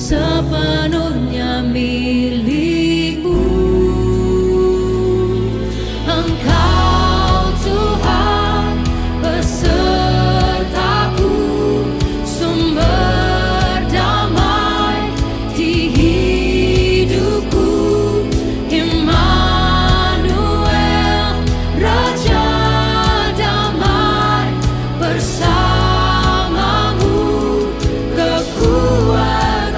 sepenuhnya milikmu. Engkau Tuhan besertaku, sumber damai di hidupku. Immanuel, Raja damai bersamamu, kekuatanku.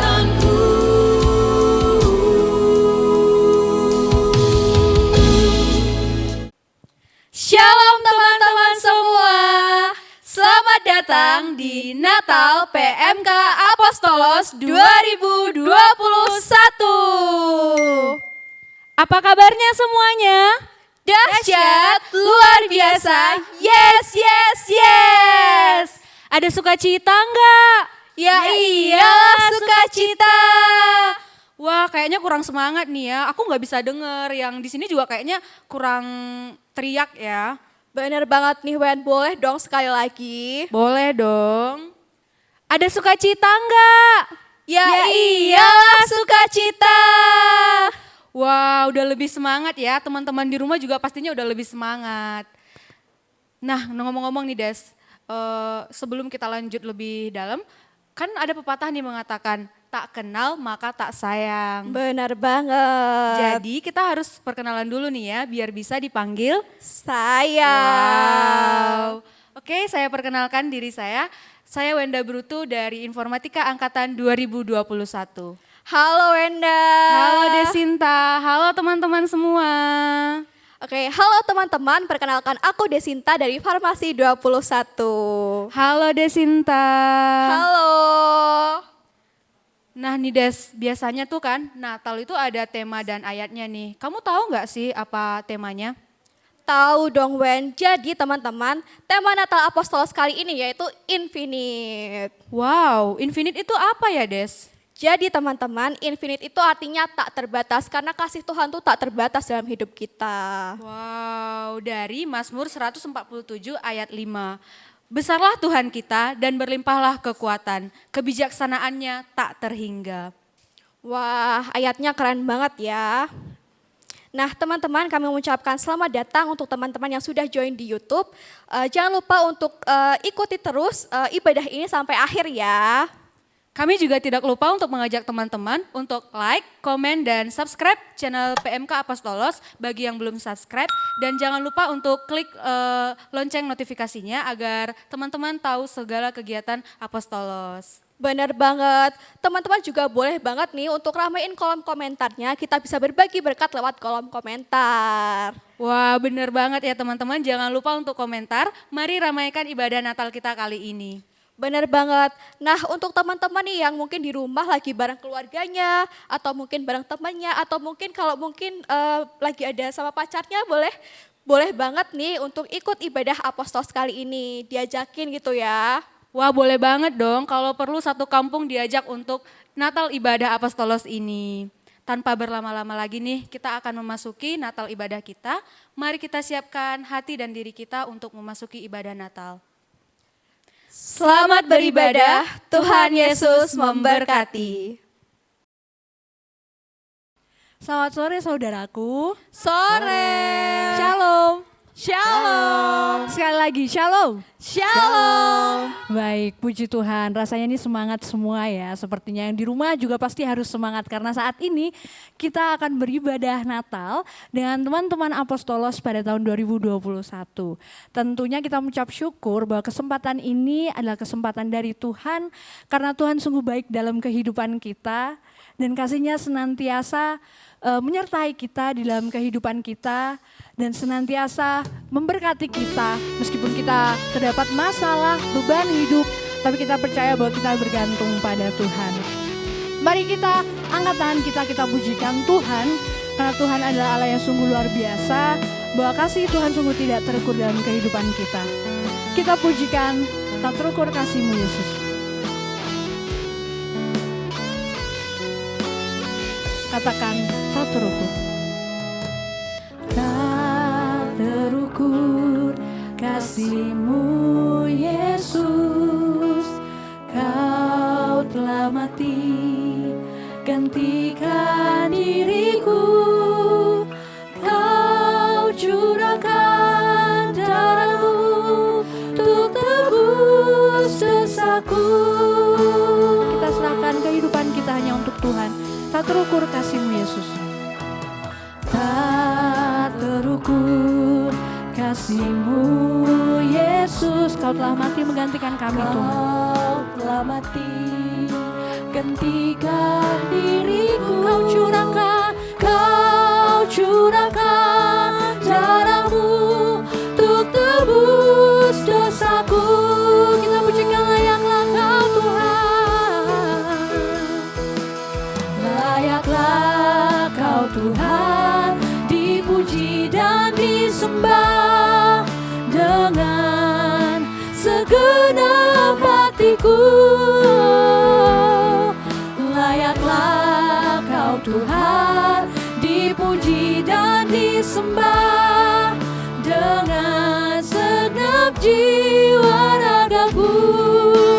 Shalom teman-teman semua, selamat datang di Natal PMK Apostolos 2021. Apa kabarnya semuanya? Dahsyat, luar biasa, yes, yes, yes. Ada sukacita enggak? Ya iyalah sukacita. Wah, kayaknya kurang semangat nih ya. Aku nggak bisa denger. Yang di sini juga kayaknya kurang teriak ya. Bener banget nih Wen, boleh dong sekali lagi? Boleh dong. Ada sukacita enggak? Ya iyalah sukacita. Wah, udah lebih semangat ya. Teman-teman di rumah juga pastinya udah lebih semangat. Nah, ngomong-ngomong nih Des, sebelum kita lanjut lebih dalam, kan ada pepatah nih mengatakan, tak kenal maka tak sayang. Bener banget. Jadi kita harus perkenalan dulu nih ya, biar bisa dipanggil sayang. Wow. Oke, saya perkenalkan diri saya. Saya Wenda Brutu dari Informatika Angkatan 2021. Halo Wenda. Halo Desinta, halo teman-teman semua. Oke, halo teman-teman, perkenalkan aku Desinta dari Farmasi 21. Halo Desinta. Halo. Nah nih Des, biasanya tuh kan Natal itu ada tema dan ayatnya nih. Kamu tahu nggak sih apa temanya? Tahu dong Wen, jadi teman-teman tema Natal Apostolos kali ini yaitu Infinite. Wow, infinite itu apa ya Des? Jadi teman-teman, infinite itu artinya tak terbatas karena kasih Tuhan tuh tak terbatas dalam hidup kita. Wow, dari Mazmur 147 ayat 5. Besarlah Tuhan kita dan berlimpahlah kekuatan, kebijaksanaannya tak terhingga. Wah, ayatnya keren banget ya. Nah teman-teman, kami mengucapkan selamat datang untuk teman-teman yang sudah join di YouTube. Jangan lupa untuk ikuti terus ibadah ini sampai akhir ya. Kami juga tidak lupa untuk mengajak teman-teman untuk like, komen, dan subscribe channel PMK Apostolos bagi yang belum subscribe. Dan jangan lupa untuk klik lonceng notifikasinya agar teman-teman tahu segala kegiatan Apostolos. Benar banget, teman-teman juga boleh banget nih untuk ramein kolom komentarnya, kita bisa berbagi berkat lewat kolom komentar. Wah bener banget ya teman-teman, jangan lupa untuk komentar, mari ramaikan ibadah Natal kita kali ini. Benar banget. Nah untuk teman-teman nih yang mungkin di rumah lagi bareng keluarganya, atau mungkin bareng temannya, atau mungkin kalau mungkin lagi ada sama pacarnya boleh banget nih untuk ikut ibadah Apostolos kali ini, diajakin gitu ya. Wah boleh banget dong, kalau perlu satu kampung diajak untuk Natal ibadah Apostolos ini. Tanpa berlama-lama lagi nih, kita akan memasuki Natal ibadah kita. Mari kita siapkan hati dan diri kita untuk memasuki ibadah Natal. Selamat beribadah, Tuhan Yesus memberkati. Selamat sore saudaraku. Sore. Shalom. Shalom. Sekali lagi shalom. Shalom. Baik, puji Tuhan. Rasanya ini semangat semua ya. Sepertinya yang di rumah juga pasti harus semangat karena saat ini kita akan beribadah Natal dengan teman-teman Apostolos pada tahun 2021. Tentunya kita mengucap syukur bahwa kesempatan ini adalah kesempatan dari Tuhan karena Tuhan sungguh baik dalam kehidupan kita dan kasih-Nya senantiasa menyertai kita di dalam kehidupan kita dan senantiasa memberkati kita meskipun kita terdapat masalah, beban hidup, tapi kita percaya bahwa kita bergantung pada Tuhan. Mari kita angkat tangan kita pujikan Tuhan karena Tuhan adalah Allah yang sungguh luar biasa, bahwa kasih Tuhan sungguh tidak terukur dalam kehidupan kita. Kita pujikan, tak terukur kasih-Mu Yesus. Katakan, tak terukur. Tak terukur kasih-Mu Yesus, Kau telah mati Tuhan. Tak terukur kasih-Mu Yesus. Tak terukur kasih-Mu Yesus, Kau telah mati menggantikan kami Tuhan. Kau telah mati gantikan diriku. Kau curahkan darah-Mu untuk tebus dosaku. Kita pujikan layaklah Kau Tuhan. Layaklah Kau Tuhan, dipuji dan disembah dengan segenap hatiku. Layaklah Kau Tuhan, dipuji dan disembah dengan segenap jiwa ragaku.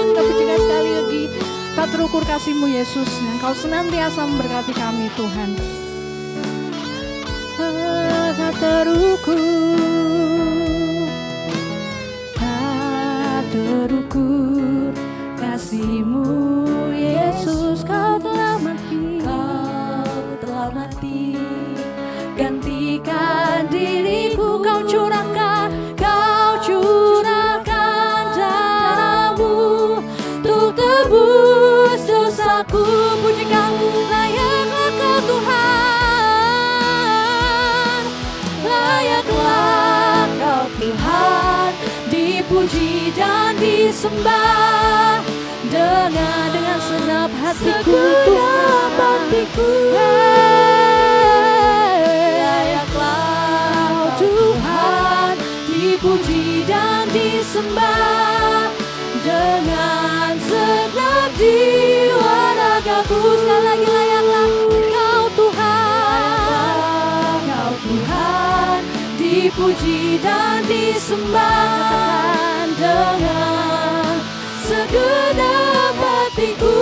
Kita pujikan sekali lagi. Tak terukur kasih-Mu Yesus, yang Kau senantiasa memberkati kami Tuhan. Tak terukur, tak terukur kasih-Mu Yesus. Kau telah mati, gantikan diriku. Kau curahkan darah-Mu untuk tebus dosaku. Pujikan layaklah Kau Tuhan, layaklah Kau Tuhan, dipuji dan disembah dengan segenap hatiku Tuhan. Layaklah Tuhan, dipuji dan disembah dengan segenap jiwa ragaku. Sekali lagi, layaklah Kau Tuhan, Kau Tuhan, dipuji dan disembah dengan segenap hatiku.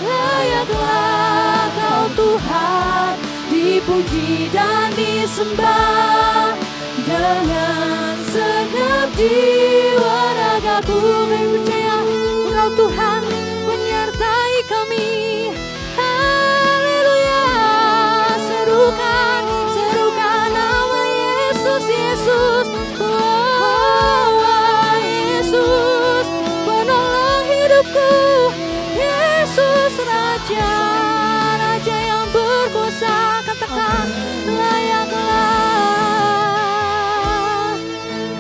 Layaklah Kau Tuhan, dipuji dan disembah dengan segenap jiwa ragaku. Kami percaya Engkau Tuhan menyertai kami. Haleluya. Serukan nama Yesus, Yesus. Yesus, penolong hidupku. Yesus, Raja yang berkuasa. Katakan, layaklah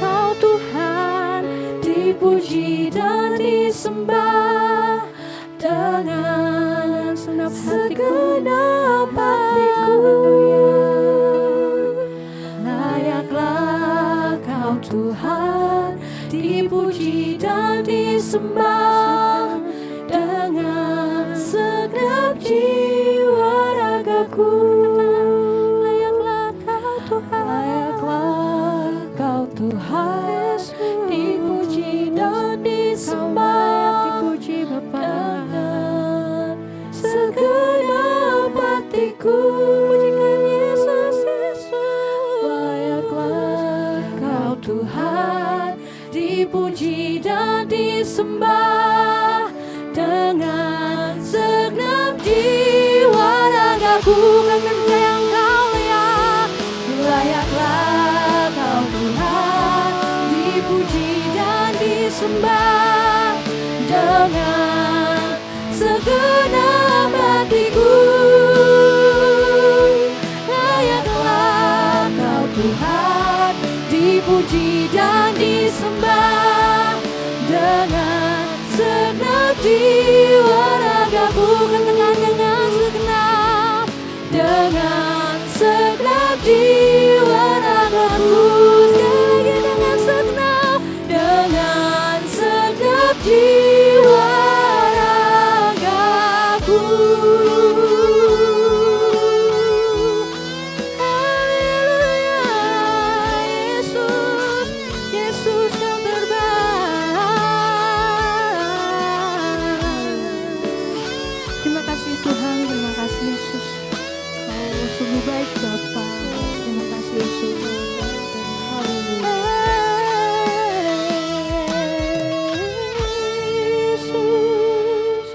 Kau Tuhan, dipuji dan disembah dengan segenap hatiku. Layaklah Kau Tuhan, dipuji dan disembah dengan segenap jiwa ragaku. Layaklah Kau Tuhan, dipuji dan disembah, dipuji Bapa dengan segenap hatiku. Pujikan Yesus, Yesus. Layaklah Kau Tuhan, dipuji dan disembah dengan segenap jiwa ragaku. Kami percaya Engkau layak. Layaklah Kau Tuhan, dipuji dan disembah dengan segenap hatiku. Layaklah Kau Tuhan, dipuji dan disembah dengan segenap jiwa ragaku. Katakan dengan segenap jiwa ragaku. Sekali lagi, dengan segenap jiwa ragaku. Haleluya. Yesus, Yesus Kau terbaik. Terima kasih Tuhan, terima kasih Yesus. Kau sungguh baik Bapa. Terima kasih Yesus. Haleluya. Yesus,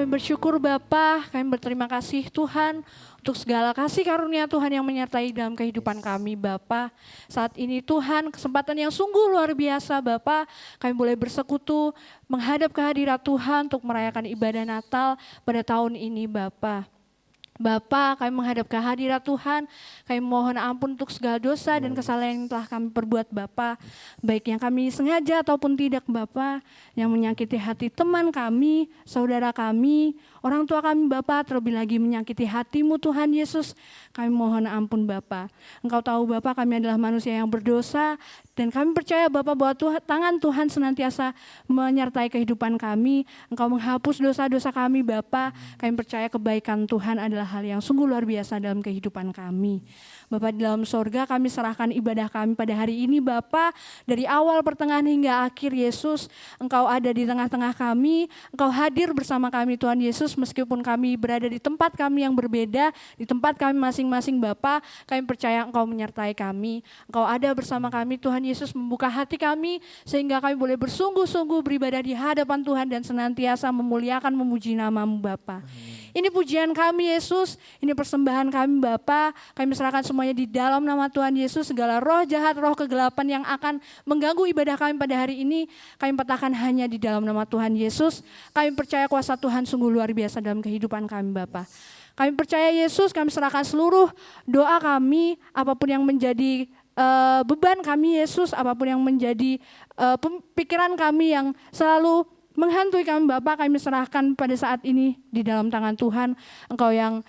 Kami bersyukur Bapa, kami berterima kasih Tuhan untuk segala kasih karunia Tuhan yang menyertai dalam kehidupan kami Bapa. Saat ini Tuhan kesempatan yang sungguh luar biasa Bapa, kami boleh bersekutu menghadap kehadirat Tuhan untuk merayakan ibadah Natal pada tahun ini Bapa. Bapa, kami menghadap kehadirat Tuhan, kami mohon ampun untuk segala dosa dan kesalahan yang telah kami perbuat Bapa, baik yang kami sengaja ataupun tidak Bapa, yang menyakiti hati teman kami, saudara kami, orang tua kami Bapa, terlebih lagi menyakiti hati-Mu Tuhan Yesus, kami mohon ampun Bapa. Engkau tahu Bapa, kami adalah manusia yang berdosa, dan kami percaya Bapa bahwa tangan Tuhan senantiasa menyertai kehidupan kami. Engkau menghapus dosa-dosa kami Bapa. Kami percaya kebaikan Tuhan adalah hal yang sungguh luar biasa dalam kehidupan kami. Bapa di dalam sorga, kami serahkan ibadah kami pada hari ini Bapa. Dari awal, pertengahan hingga akhir Yesus, Engkau ada di tengah-tengah kami. Engkau hadir bersama kami Tuhan Yesus, meskipun kami berada di tempat kami yang berbeda, di tempat kami masing-masing Bapa. Kami percaya Engkau menyertai kami. Engkau ada bersama kami Tuhan Yesus, membuka hati kami sehingga kami boleh bersungguh-sungguh beribadah di hadapan Tuhan dan senantiasa memuliakan memuji nama-Mu Bapa. Ini pujian kami Yesus, ini persembahan kami Bapa. Kami serahkan semuanya di dalam nama Tuhan Yesus. Segala roh jahat, roh kegelapan yang akan mengganggu ibadah kami pada hari ini, kami patahkan hanya di dalam nama Tuhan Yesus. Kami percaya kuasa Tuhan sungguh luar biasa dalam kehidupan kami Bapa. Kami percaya Yesus, kami serahkan seluruh doa kami, apapun yang menjadi beban kami Yesus, apapun yang menjadi pikiran kami yang selalu menghantui kami Bapa, kami serahkan pada saat ini di dalam tangan Tuhan. Engkau yang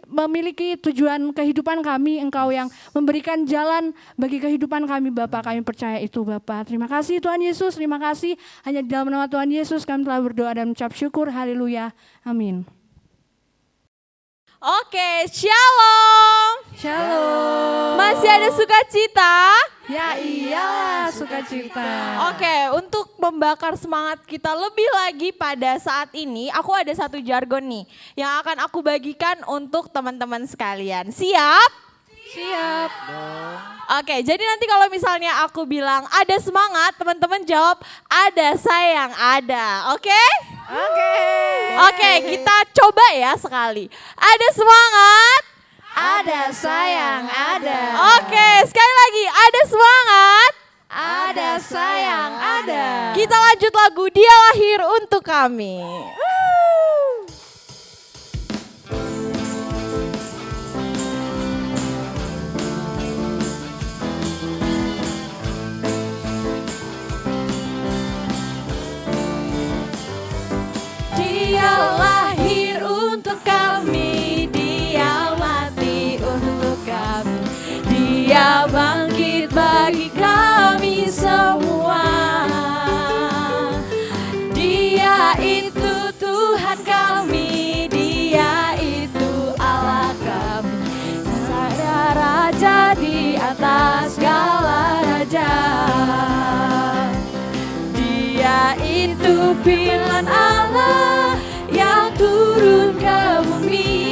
memiliki tujuan kehidupan kami, Engkau yang memberikan jalan bagi kehidupan kami Bapa, kami percaya itu Bapa. Terima kasih Tuhan Yesus, terima kasih. Hanya di dalam nama Tuhan Yesus kami telah berdoa dan mengucap syukur, haleluya, amin. Oke, shalom. Shalom. Masih ada sukacita? Ya iyalah sukacita. Oke, untuk membakar semangat kita lebih lagi pada saat ini, aku ada satu jargon nih yang akan aku bagikan untuk teman-teman sekalian. Siap? Siap. Oke, jadi nanti kalau misalnya aku bilang ada semangat, teman-teman jawab ada sayang ada. Oke? Oke, kita coba ya sekali. Ada semangat, Ada sayang, ada. oke, sekali lagi ada semangat. Ada sayang, ada. Kita lanjut lagu Dia Lahir Untuk Kami. Dia lahir untuk kami, Dia mati untuk kami, Dia bangkit bagi kami semua. Dia itu Tuhan kami, Dia itu Allah kami, Saya Raja di atas segala raja. Dia itu firman Allah yang turun ke bumi,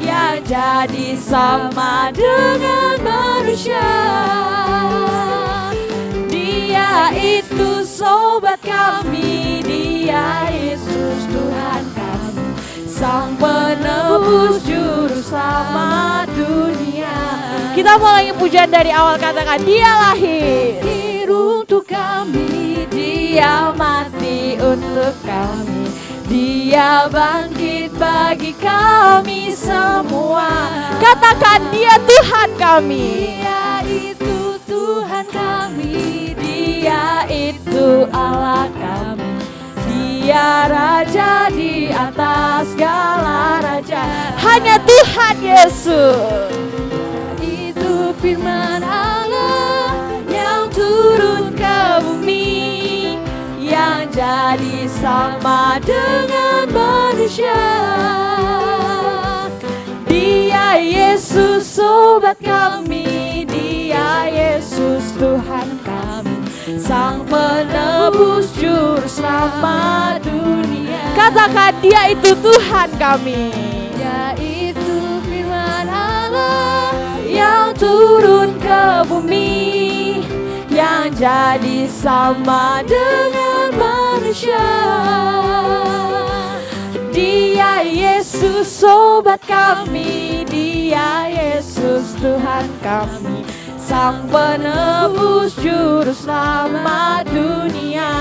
yang jadi sama dengan manusia. Dia itu sobat kami, Dia Yesus Tuhan kami, Sang penebus juru selamat dunia. Kita mulai pujian dari awal, katakan Dia lahir untuk kami, Dia mati untuk kami, Dia bangkit bagi kami semua. Katakan Dia Tuhan kami, Dia itu Tuhan kami, Dia itu Allah kami, Dia Raja di atas segala raja. Hanya Tuhan Yesus. Itu firman Allah yang turun ke bumi, yang jadi sama dengan manusia. Dia Yesus sobat kami, Dia Yesus Tuhan kami, Sang penebus juru selamat dunia. Katakan Dia itu Tuhan kami, Dia itu firman Allah yang turun ke bumi, yang jadi sama dengan manusia. Yesus sobat kami, Dia Yesus Tuhan kami, Sang penebus juru selamat dunia.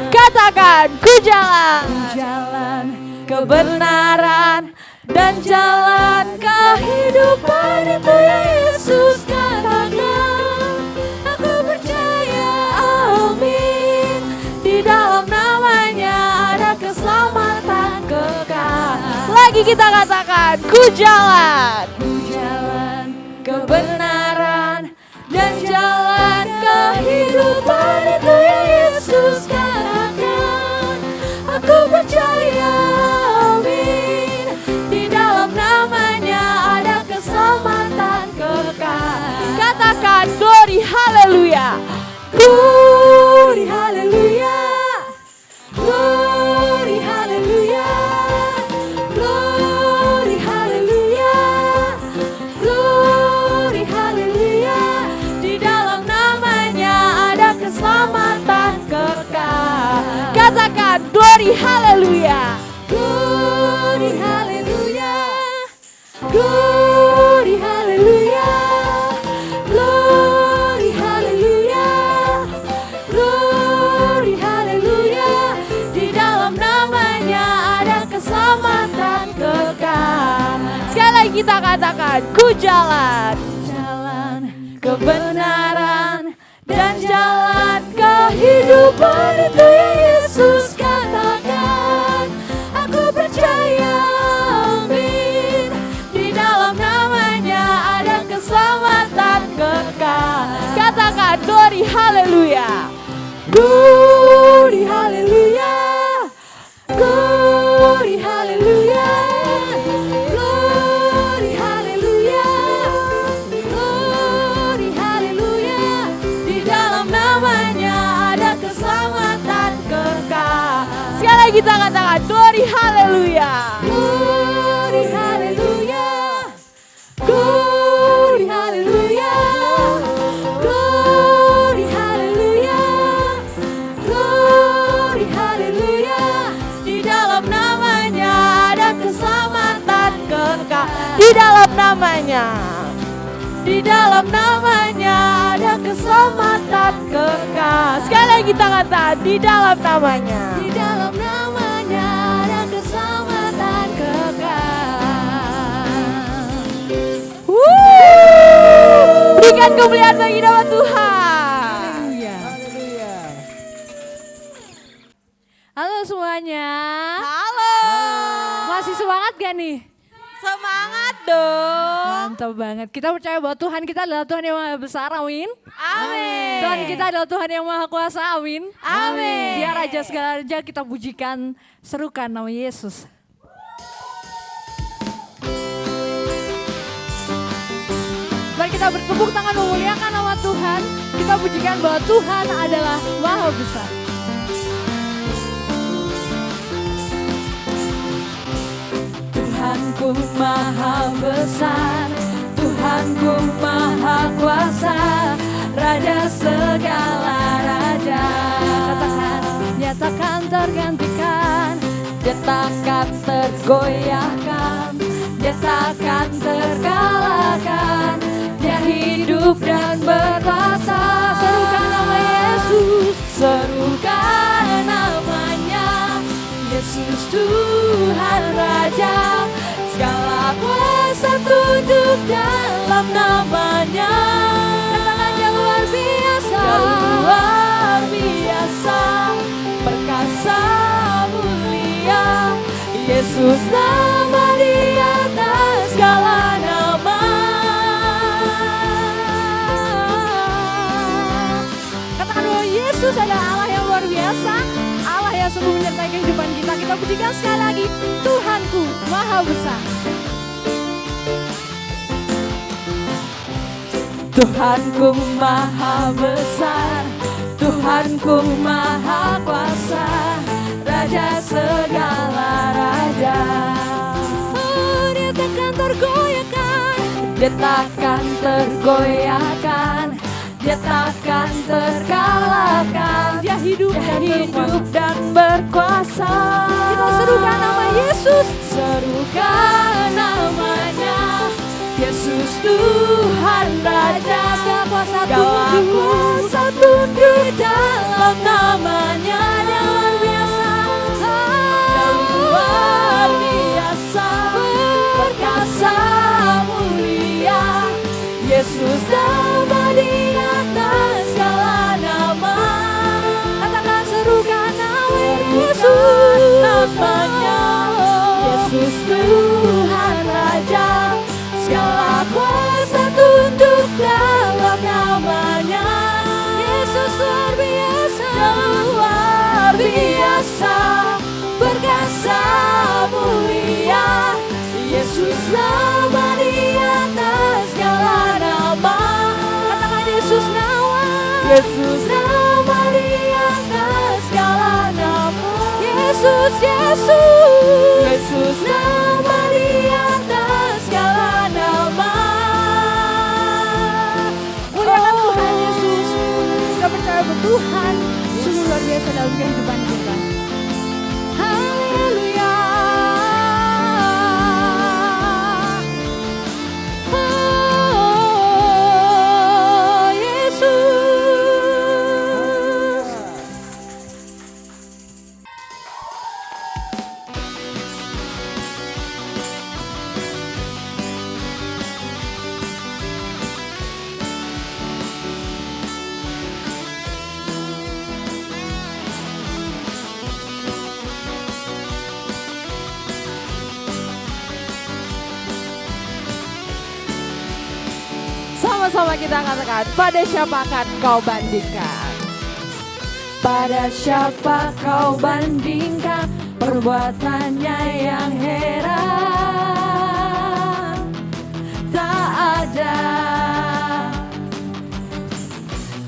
Katakan, ku jalan kebenaran dan jalan kehidupan, itu ya Yesus katakan. Aku percaya, amin, di dalam namanya ada keselamatan kekal. Lagi kita katakan, ku jalan kebenaran dan jalan kehidupan, itu ya Yesus katakan. Aku percaya, amin, di dalam namanya ada keselamatan kekal. Katakan, glory haleluya, glory haleluya, glory haleluya, glory haleluya, glory haleluya. Di dalam namanya ada keselamatan kekal. Katakan, glory haleluya, glory haleluya, glory haleluya, glory haleluya, glory haleluya. Di dalam namanya ada keselamatan kekal. Sekali lagi kita katakan, ku jalan kebenaran dan jalan kehidupan, itu ya Yesus katakan. Aku percaya, amin, di dalam namanya ada keselamatan kekal. Katakan, glory haleluya, glory haleluya, glory haleluya, glory haleluya, glory haleluya. Di dalam namanya ada keselamatan kekal. Sekali lagi kita katakan, glory haleluya, glory haleluya, glory haleluya, glory haleluya, glory haleluya. Di dalam namanya ada keselamatan kekal. Di dalam namanya, di dalam namanya ada keselamatan kekal. Sekali lagi kita katakan, di dalam namanya, di dalam namanya ada keselamatan kekal. Berikan kemuliaan bagi nama Tuhan. Halo semuanya. Halo. Masih semangat gak nih? Semangat dong. Mantap banget. Kita percaya bahwa Tuhan kita adalah Tuhan yang maha besar, amin. Amin. Tuhan kita adalah Tuhan yang maha kuasa, amin. Amin. Dia Raja segala raja, kita pujikan, serukan nama Yesus. Mari kita bertepuk tangan memuliakan nama Tuhan. Kita pujikan bahwa Tuhan adalah maha besar. Tuhanku maha besar, Tuhanku maha kuasa, Raja segala raja. Katakan, nyatakan tergantikan, Dia takkan tergoyahkan, Dia takkan terkalahkan, Dia hidup dan berkuasa. serukan nama Yesus. Serukan namanya, Yesus Tuhan Raja. Segala kuasa tunduk dalam namanya. Katakan yang luar biasa. Yang luar biasa, perkasa mulia, Yesus nama di atas segala nama. Katakan bahwa Yesus adalah Allah yang luar biasa, Allah yang sungguh menyertai kehidupan kita. Kita pujikan sekali lagi, Tuhanku maha besar. Tuhanku maha besar, Tuhanku maha kuasa, Raja segala raja. Oh, dia takkan tergoyahkan, Dia takkan tergoyahkan, Dia takkan terkalahkan, dia hidup Dia dan hidup berkuasa. dan berkuasa. Kita serukan nama Yesus. serukan namanya, Yesus Tuhan Raja. Segala kuasa tunduk dalam namanya. Dan luar biasa, perkasa mulia, Yesus nama di atas segala nama. Katakan serukan nama Yesus, namanya Yesus Tuhan Raja. Segala kuasa tunduk dalam namanya. Yesus luar biasa, luar biasa, perkasa mulia, Yesus nama di atas segala nama. Katakan Yesus nama, Yesus nama di atas segala nama. Yesus, Yesus, Yesus nama di atas segala nama. Muliakan Tuhan Yesus, kita percaya bahwa Tuhan sungguh luar biasa dalam kehidupan kita. Haleluya. Oh, Yesus. Sama-sama kita katakan, pada siapa akan kau bandingkan? Pada siapa kau bandingkan perbuatannya yang heran? Tak ada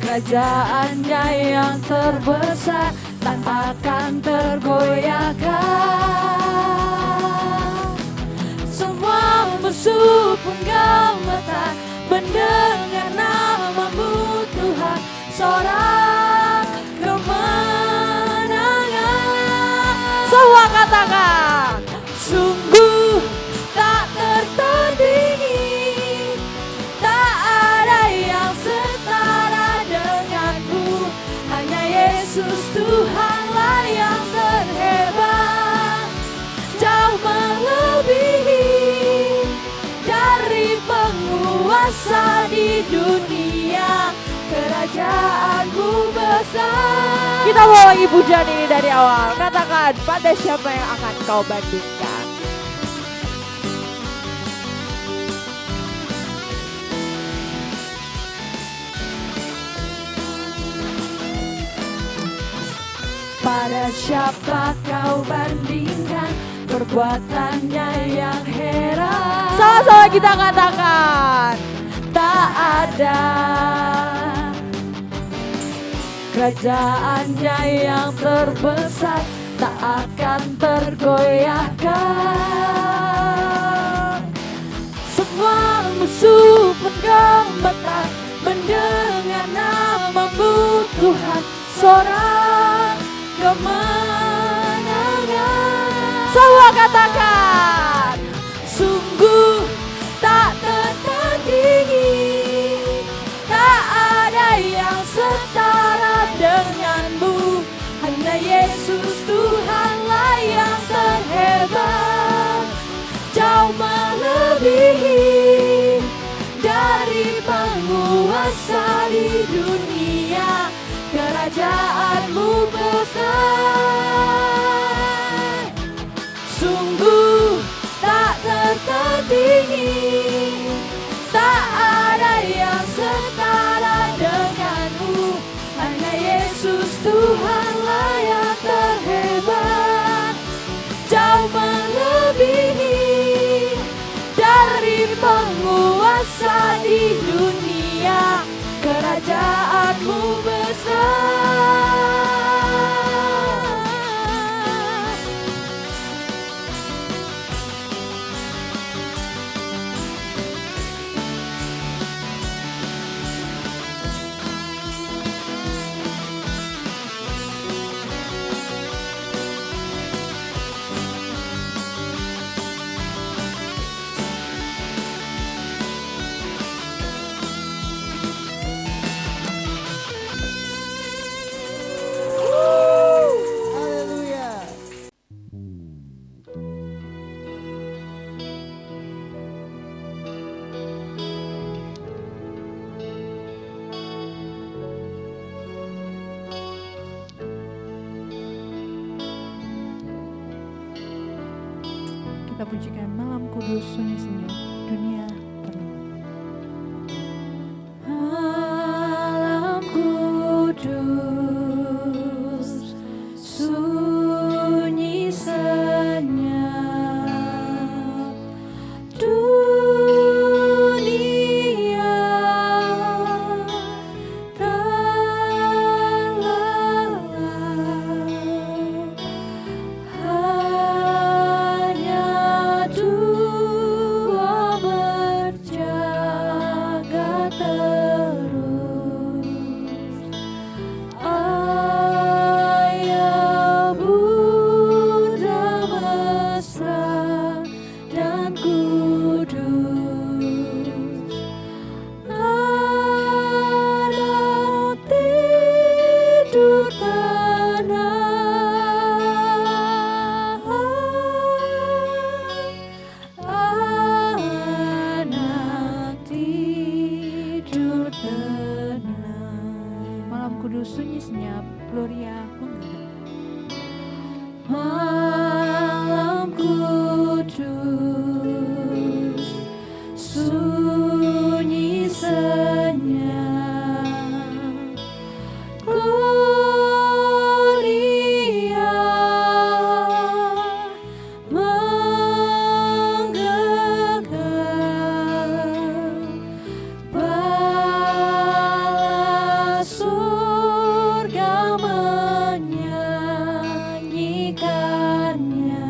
kerajaannya yang terbesar, tak akan tergoyahkan. Semua musuh pun gemetar mendengar namamu Tuhan, sorak kemenangan. Semua katakan, sungguh tak tertandingi, tak ada yang setara denganmu. Hanya Yesus Tuhanlah yang terhebat, jauh melebihi dari penguasa di dunia, kerajaanmu besar. Kita bawa lagi pujian ini dari awal. Katakan, pada siapa yang akan kau bandingkan? Pada siapa kau bandingkan perbuatannya yang heran? Sama-sama kita katakan, tak ada kerajaannya yang terbesar, tak akan tergoyahkan. Semua musuh pun gemetar mendengar namamu Tuhan, sorak kemenangan. Semua katakan, sungguh tak tertandingi, tak ada yang setara denganmu. Hanya Yesus Tuhanlah yang terhebat, jauh melebihi dari penguasa di dunia, kerajaanmu besar. Sungguh tak tertandingi, tak ada yang setara denganmu. Hanya Yesus Tuhanlah yang terhebat, jauh melebihi dari penguasa di dunia, kerajaan Kita pujikan malam kudus sunyi senyap dunia terlelap. Malam kudus sunyi senyap dunia terlelap. Hanya Dua berjaga terus, Ayah, Bunda mesra dan kudus. Anak tidur tenang, anak tidur tenang. Malam kudus sunyi senyap, Gloria menggema. Malam kudus sunyi senyap, Gloria menggegam, bala surga menyanyikannya,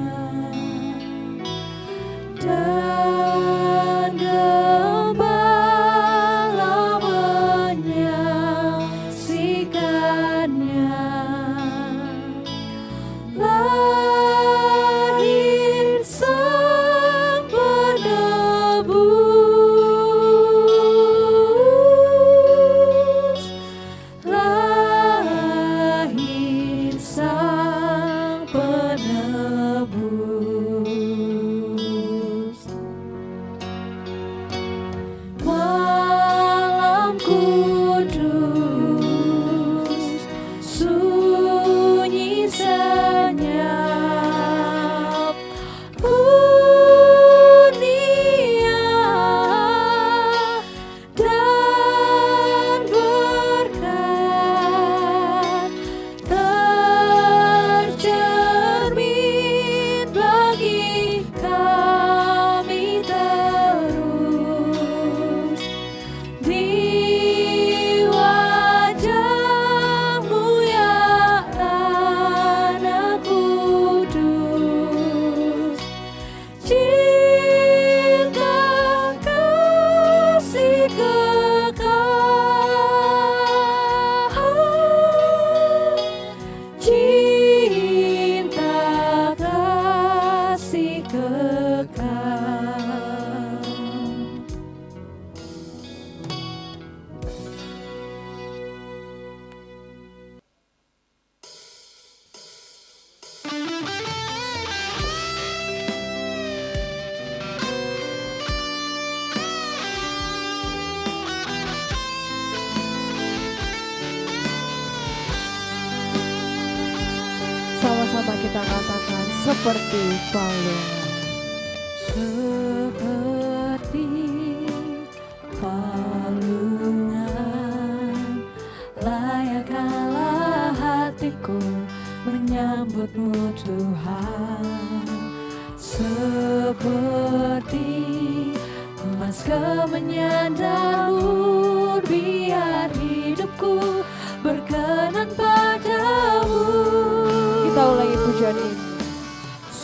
dan gembala menyaksikannya. Lahir Sang Penebus, lahir Sang Penebus. Malam kudus sunyi senyap, dunia dan berkat tercermin bagi kami terus di wajah-Mu ya Anak kudus. Cinta kasih kekal, cinta kasih kekal. Sama-sama kita katakan seperti palungan. Seperti palungan, layakkanlah hatiku menyambut-Mu Tuhan. Seperti emas kemenyan dan mur, biar hidupku berkenan padamu. Kita ulangi pujian ini.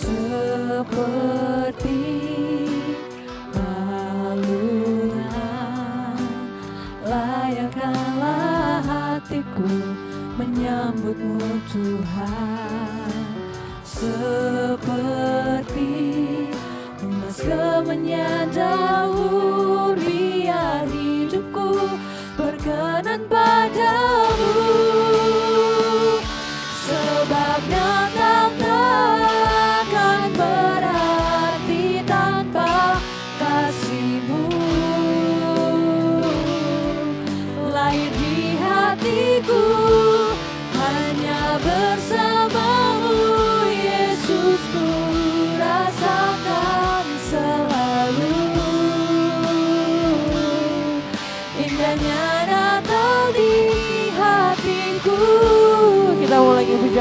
Seperti palungan, layakkanlah hatiku menyambut-Mu Tuhan. Seperti emas kemenyan daun, biar hidupku berkenan padamu. Sebab Natal takkan berarti tanpa kasih-Mu. Lahir di hatiku hanya bersama-Mu, Yesus, ku rasakan.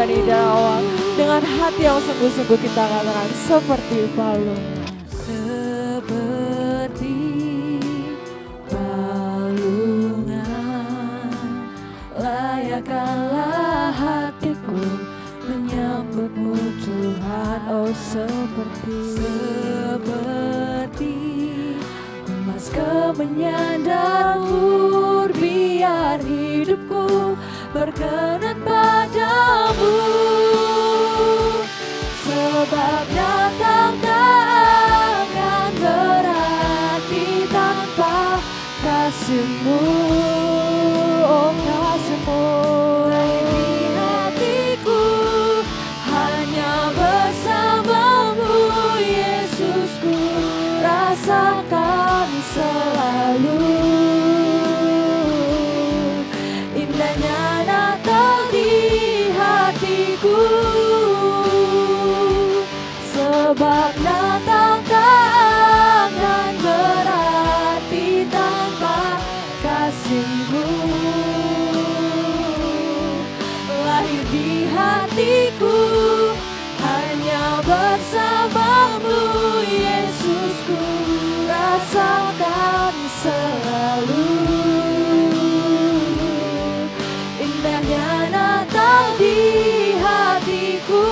nih dari awal. Dengan hati yang sungguh-sungguh kita katakan seperti balungan. Seperti balungan, layakkanlah hatiku menyambutmu Tuhan. Oh seperti emas kemenyan dan mur, biar hidupku berkenan padamu. Sebab datang tak akan berarti tanpa kasih-Mu. Oh kasih-Mu di hatiku, hanya bersamamu Yesusku rasakan selalu. Indahnya Natal di hatiku, sebab Natal tak akan berarti tanpa kasih-Mu. Lahir di hatiku, hanya bersamamu Yesusku rasakan selalu. Indahnya Natal di hatiku,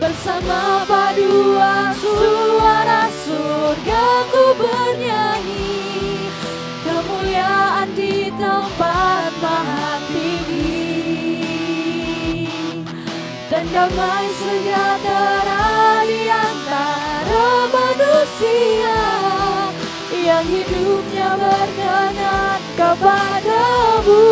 bersama paduan suara surga ku bernyanyi, kemuliaan di tempat maha tinggi, dan damai sejahtera di antara manusia yang hidupnya berkenan kepadamu.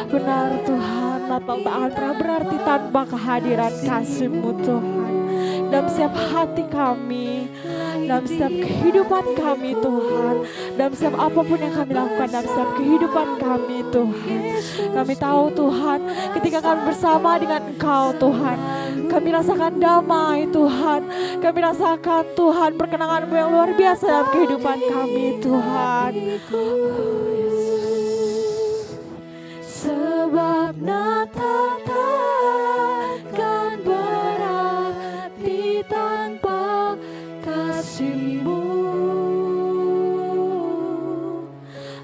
Benar Tuhan, Natal tak akan pernah berarti tanpa kehadiran kasih-Mu Tuhan. Dalam setiap hati kami, dalam setiap kehidupan kami Tuhan, dalam setiap apapun yang kami lakukan, dalam setiap kehidupan kami Tuhan. Kami tahu Tuhan, ketika kami bersama dengan Engkau Tuhan, kami rasakan damai Tuhan. Kami rasakan Tuhan perkenangan-Mu yang luar biasa dalam kehidupan kami Tuhan. Sebab Natal takkan berarti tanpa kasih-Mu.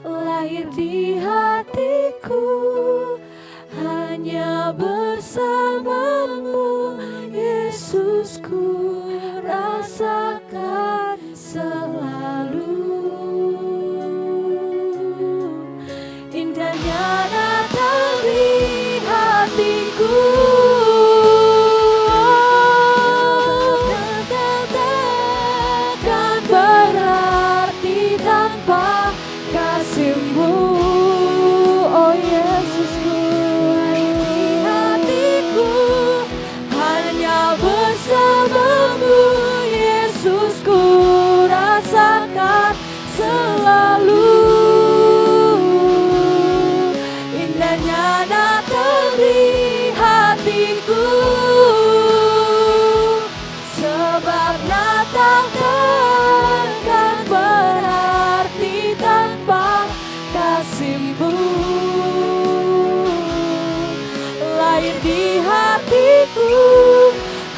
Lahir di hatiku, hanya bersamamu Yesusku rasakan selalu. Indahnya Natal di hatiku, Natal takkan berarti tanpa kasih-Mu. Oh Yesusku, di hatiku, hanya bersamamu Yesusku rasakan selalu. Indahnya Natal di hatiku, sebab Natal takkan berarti tanpa kasih-Mu. Lahir di hatiku,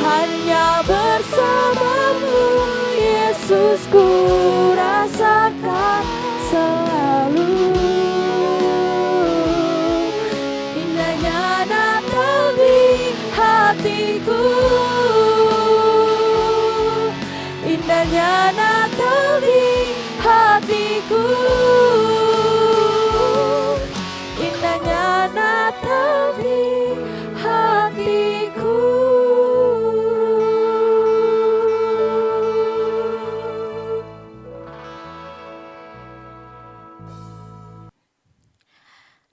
hanya bersamamu Yesusku rasakan selalu. Indahnya Natal di hatiku, indahnya Natal di hatiku, indahnya Natal di hatiku.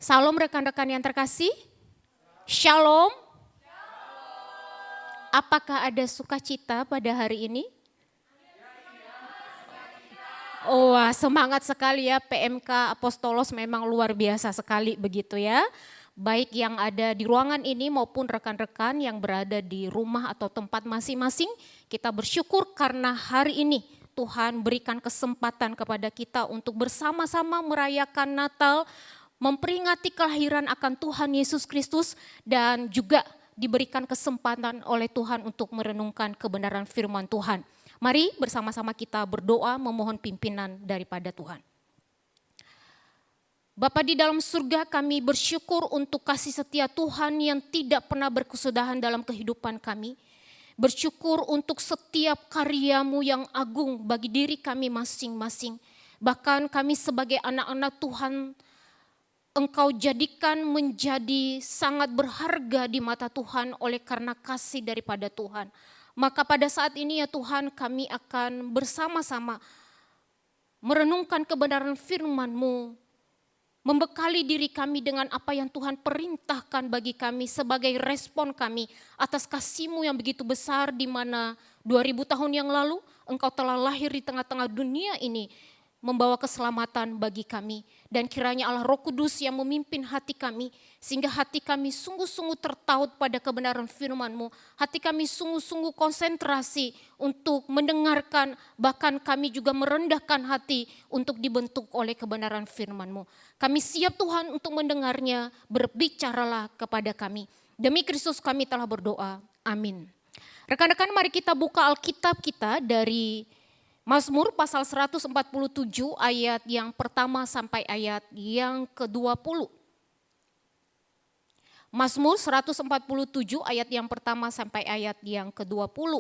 Salam rekan-rekan yang terkasih. Shalom. Apakah ada sukacita pada hari ini? Oh, wah, semangat sekali ya, PMK Apostolos memang luar biasa sekali begitu ya. baik yang ada di ruangan ini maupun rekan-rekan yang berada di rumah atau tempat masing-masing. Kita bersyukur karena hari ini Tuhan berikan kesempatan kepada kita untuk bersama-sama merayakan Natal, memperingati kelahiran akan Tuhan Yesus Kristus, dan juga diberikan kesempatan oleh Tuhan untuk merenungkan kebenaran firman Tuhan. Mari bersama-sama kita berdoa memohon pimpinan daripada Tuhan. Bapa di dalam surga, kami bersyukur untuk kasih setia Tuhan yang tidak pernah berkesudahan dalam kehidupan kami. Bersyukur untuk setiap karya-Mu yang agung bagi diri kami masing-masing. Bahkan kami sebagai anak-anak Tuhan, Engkau jadikan menjadi sangat berharga di mata Tuhan oleh karena kasih daripada Tuhan. Maka pada saat ini ya Tuhan, kami akan bersama-sama merenungkan kebenaran firman-Mu, membekali diri kami dengan apa yang Tuhan perintahkan bagi kami sebagai respon kami atas kasih-Mu yang begitu besar, di mana 2000 tahun yang lalu Engkau telah lahir di tengah-tengah dunia ini membawa keselamatan bagi kami. Dan kiranya Allah Roh Kudus yang memimpin hati kami, sehingga hati kami sungguh-sungguh tertaut pada kebenaran firman-Mu. Hati kami sungguh-sungguh konsentrasi untuk mendengarkan, bahkan kami juga merendahkan hati untuk dibentuk oleh kebenaran firman-Mu. Kami siap Tuhan untuk mendengarnya, berbicaralah kepada kami. Demi Kristus kami telah berdoa, amin. Rekan-rekan, mari kita buka Alkitab kita dari Mazmur pasal 147 ayat yang pertama sampai ayat yang ke-20. Mazmur 147 ayat yang pertama sampai ayat yang ke-20.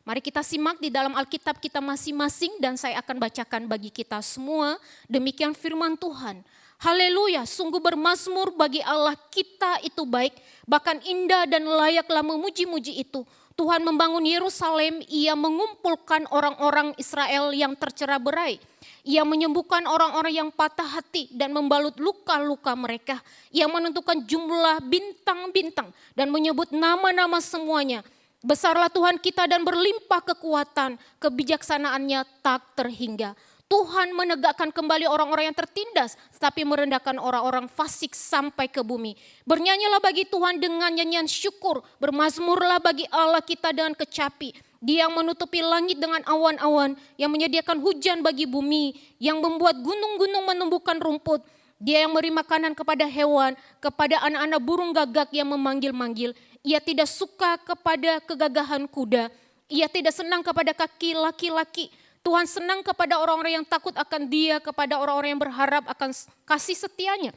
Mari kita simak di dalam Alkitab kita masing-masing dan saya akan bacakan bagi kita semua. Demikian firman Tuhan. Haleluya, sungguh bermazmur bagi Allah kita itu baik, bahkan indah dan layaklah memuji-muji itu. Tuhan membangun Yerusalem, Ia mengumpulkan orang-orang Israel yang tercerai-berai. Ia menyembuhkan orang-orang yang patah hati dan membalut luka-luka mereka. Ia menentukan jumlah bintang-bintang dan menyebut nama-nama semuanya. Besarlah Tuhan kita dan berlimpah kekuatan, kebijaksanaannya tak terhingga. Tuhan menegakkan kembali orang-orang yang tertindas, tetapi merendahkan orang-orang fasik sampai ke bumi. Bernyanyilah bagi Tuhan dengan nyanyian syukur, bermazmurlah bagi Allah kita dengan kecapi. Dia yang menutupi langit dengan awan-awan, yang menyediakan hujan bagi bumi, yang membuat gunung-gunung menumbuhkan rumput. Dia yang beri makanan kepada hewan, kepada anak-anak burung gagak yang memanggil-manggil. Ia tidak suka kepada kegagahan kuda, ia tidak senang kepada kaki laki-laki. Tuhan senang kepada orang-orang yang takut akan Dia, kepada orang-orang yang berharap akan kasih setianya.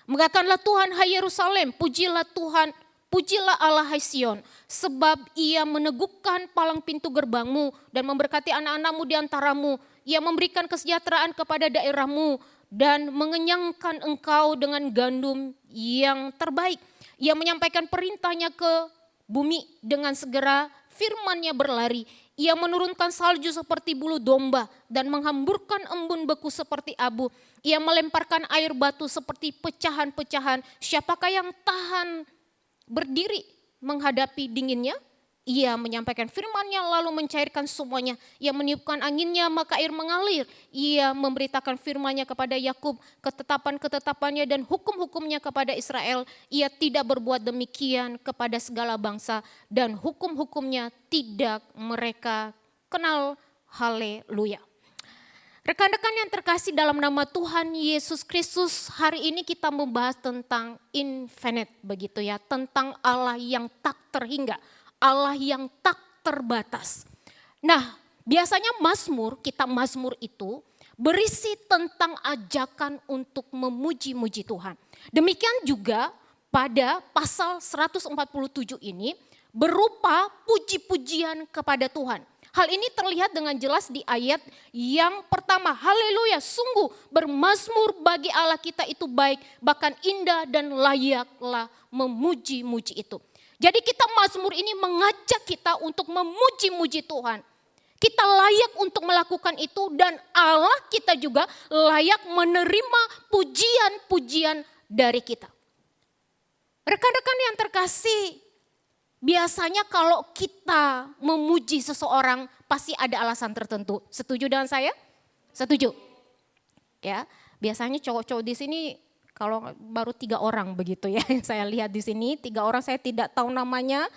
Megahkanlah Tuhan hai Yerusalem, pujilah Tuhan, pujilah Allah hai Sion, sebab Ia meneguhkan palang pintu gerbangmu dan memberkati anak-anakmu di antaramu. Ia memberikan kesejahteraan kepada daerahmu dan mengenyangkan engkau dengan gandum yang terbaik. Ia menyampaikan perintahnya ke bumi dengan segera, firman-Nya berlari. Ia menurunkan salju seperti bulu domba dan menghamburkan embun beku seperti abu. Ia melemparkan air batu seperti pecahan-pecahan. Siapakah yang tahan berdiri menghadapi dinginnya? Ia menyampaikan firman-Nya lalu mencairkan semuanya. Ia meniupkan anginnya maka air mengalir. Ia memberitakan firman-Nya kepada Yakub, ketetapan-ketetapannya dan hukum-hukumnya kepada Israel. Ia tidak berbuat demikian kepada segala bangsa dan hukum-hukumnya tidak mereka kenal. Haleluya. Rekan-rekan yang terkasih dalam nama Tuhan Yesus Kristus, hari ini kita membahas tentang infinite begitu ya, tentang Allah yang tak terhingga. Allah yang tak terbatas. Nah, biasanya kitab Mazmur itu berisi tentang ajakan untuk memuji-muji Tuhan. Demikian juga pada pasal 147 ini berupa puji-pujian kepada Tuhan. Hal ini terlihat dengan jelas di ayat yang pertama. Haleluya, sungguh bermazmur bagi Allah kita itu baik, bahkan indah dan layaklah memuji-muji itu. Jadi Mazmur ini mengajak kita untuk memuji-muji Tuhan. Kita layak untuk melakukan itu dan Allah kita juga layak menerima pujian-pujian dari kita. Rekan-rekan yang terkasih, biasanya kalau kita memuji seseorang pasti ada alasan tertentu. Setuju dengan saya? Setuju. Ya, biasanya cowok-cowok di sini Kalau baru 3 orang begitu ya yang saya lihat di sini, 3 orang saya tidak tahu namanya.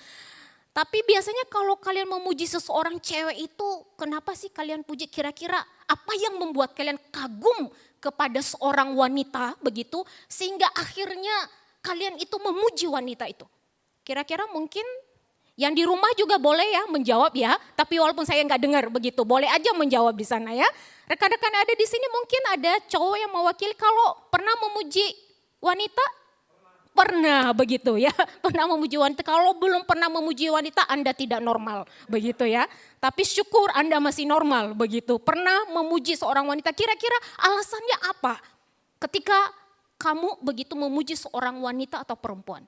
Tapi biasanya kalau kalian memuji seseorang cewek itu, kenapa sih kalian puji? Kira-kira apa yang membuat kalian kagum kepada seorang wanita begitu, sehingga akhirnya kalian itu memuji wanita itu? Kira-kira mungkin yang di rumah juga boleh ya menjawab ya, tapi walaupun saya nggak dengar begitu, boleh aja menjawab di sana ya. Rekan-rekan ada di sini mungkin ada cowok yang mewakili kalau pernah memuji wanita? Pernah begitu ya, pernah memuji wanita. Kalau belum pernah memuji wanita Anda tidak normal begitu ya. Tapi syukur Anda masih normal begitu. Pernah memuji seorang wanita, kira-kira alasannya apa? Ketika kamu begitu memuji seorang wanita atau perempuan?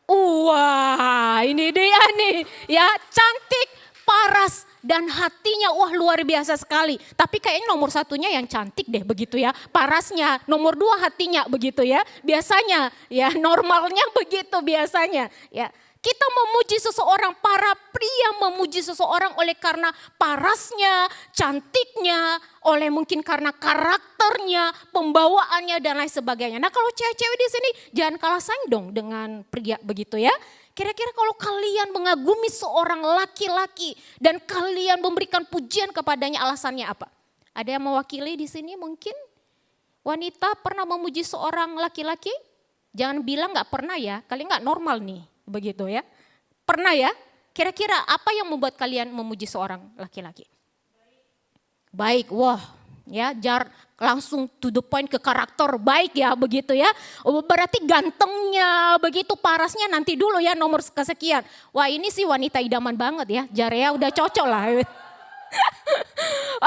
Wah, ini dia nih ya, cantik, paras dan hatinya wah luar biasa sekali. Tapi kayaknya nomor satunya yang cantik deh begitu ya, parasnya. Nomor 2 hatinya begitu ya, biasanya ya normalnya begitu biasanya ya. Kita memuji seseorang, para pria memuji seseorang oleh karena parasnya, cantiknya, oleh mungkin karena karakternya, pembawaannya dan lain sebagainya. Nah kalau cewek-cewek di sini jangan kalah saing dong dengan pria begitu ya. Kira-kira kalau kalian mengagumi seorang laki-laki dan kalian memberikan pujian kepadanya, alasannya apa? Ada yang mewakili di sini mungkin? Wanita pernah memuji seorang laki-laki? Jangan bilang nggak pernah ya, kalian nggak normal nih. Begitu ya. Pernah ya? Kira-kira apa yang membuat kalian memuji seorang laki-laki? Baik, wah ya langsung to the point ke karakter, baik ya begitu ya. Berarti gantengnya begitu, parasnya nanti dulu ya nomor kesekian. Wah ini sih wanita idaman banget ya, Jarea udah cocok lah.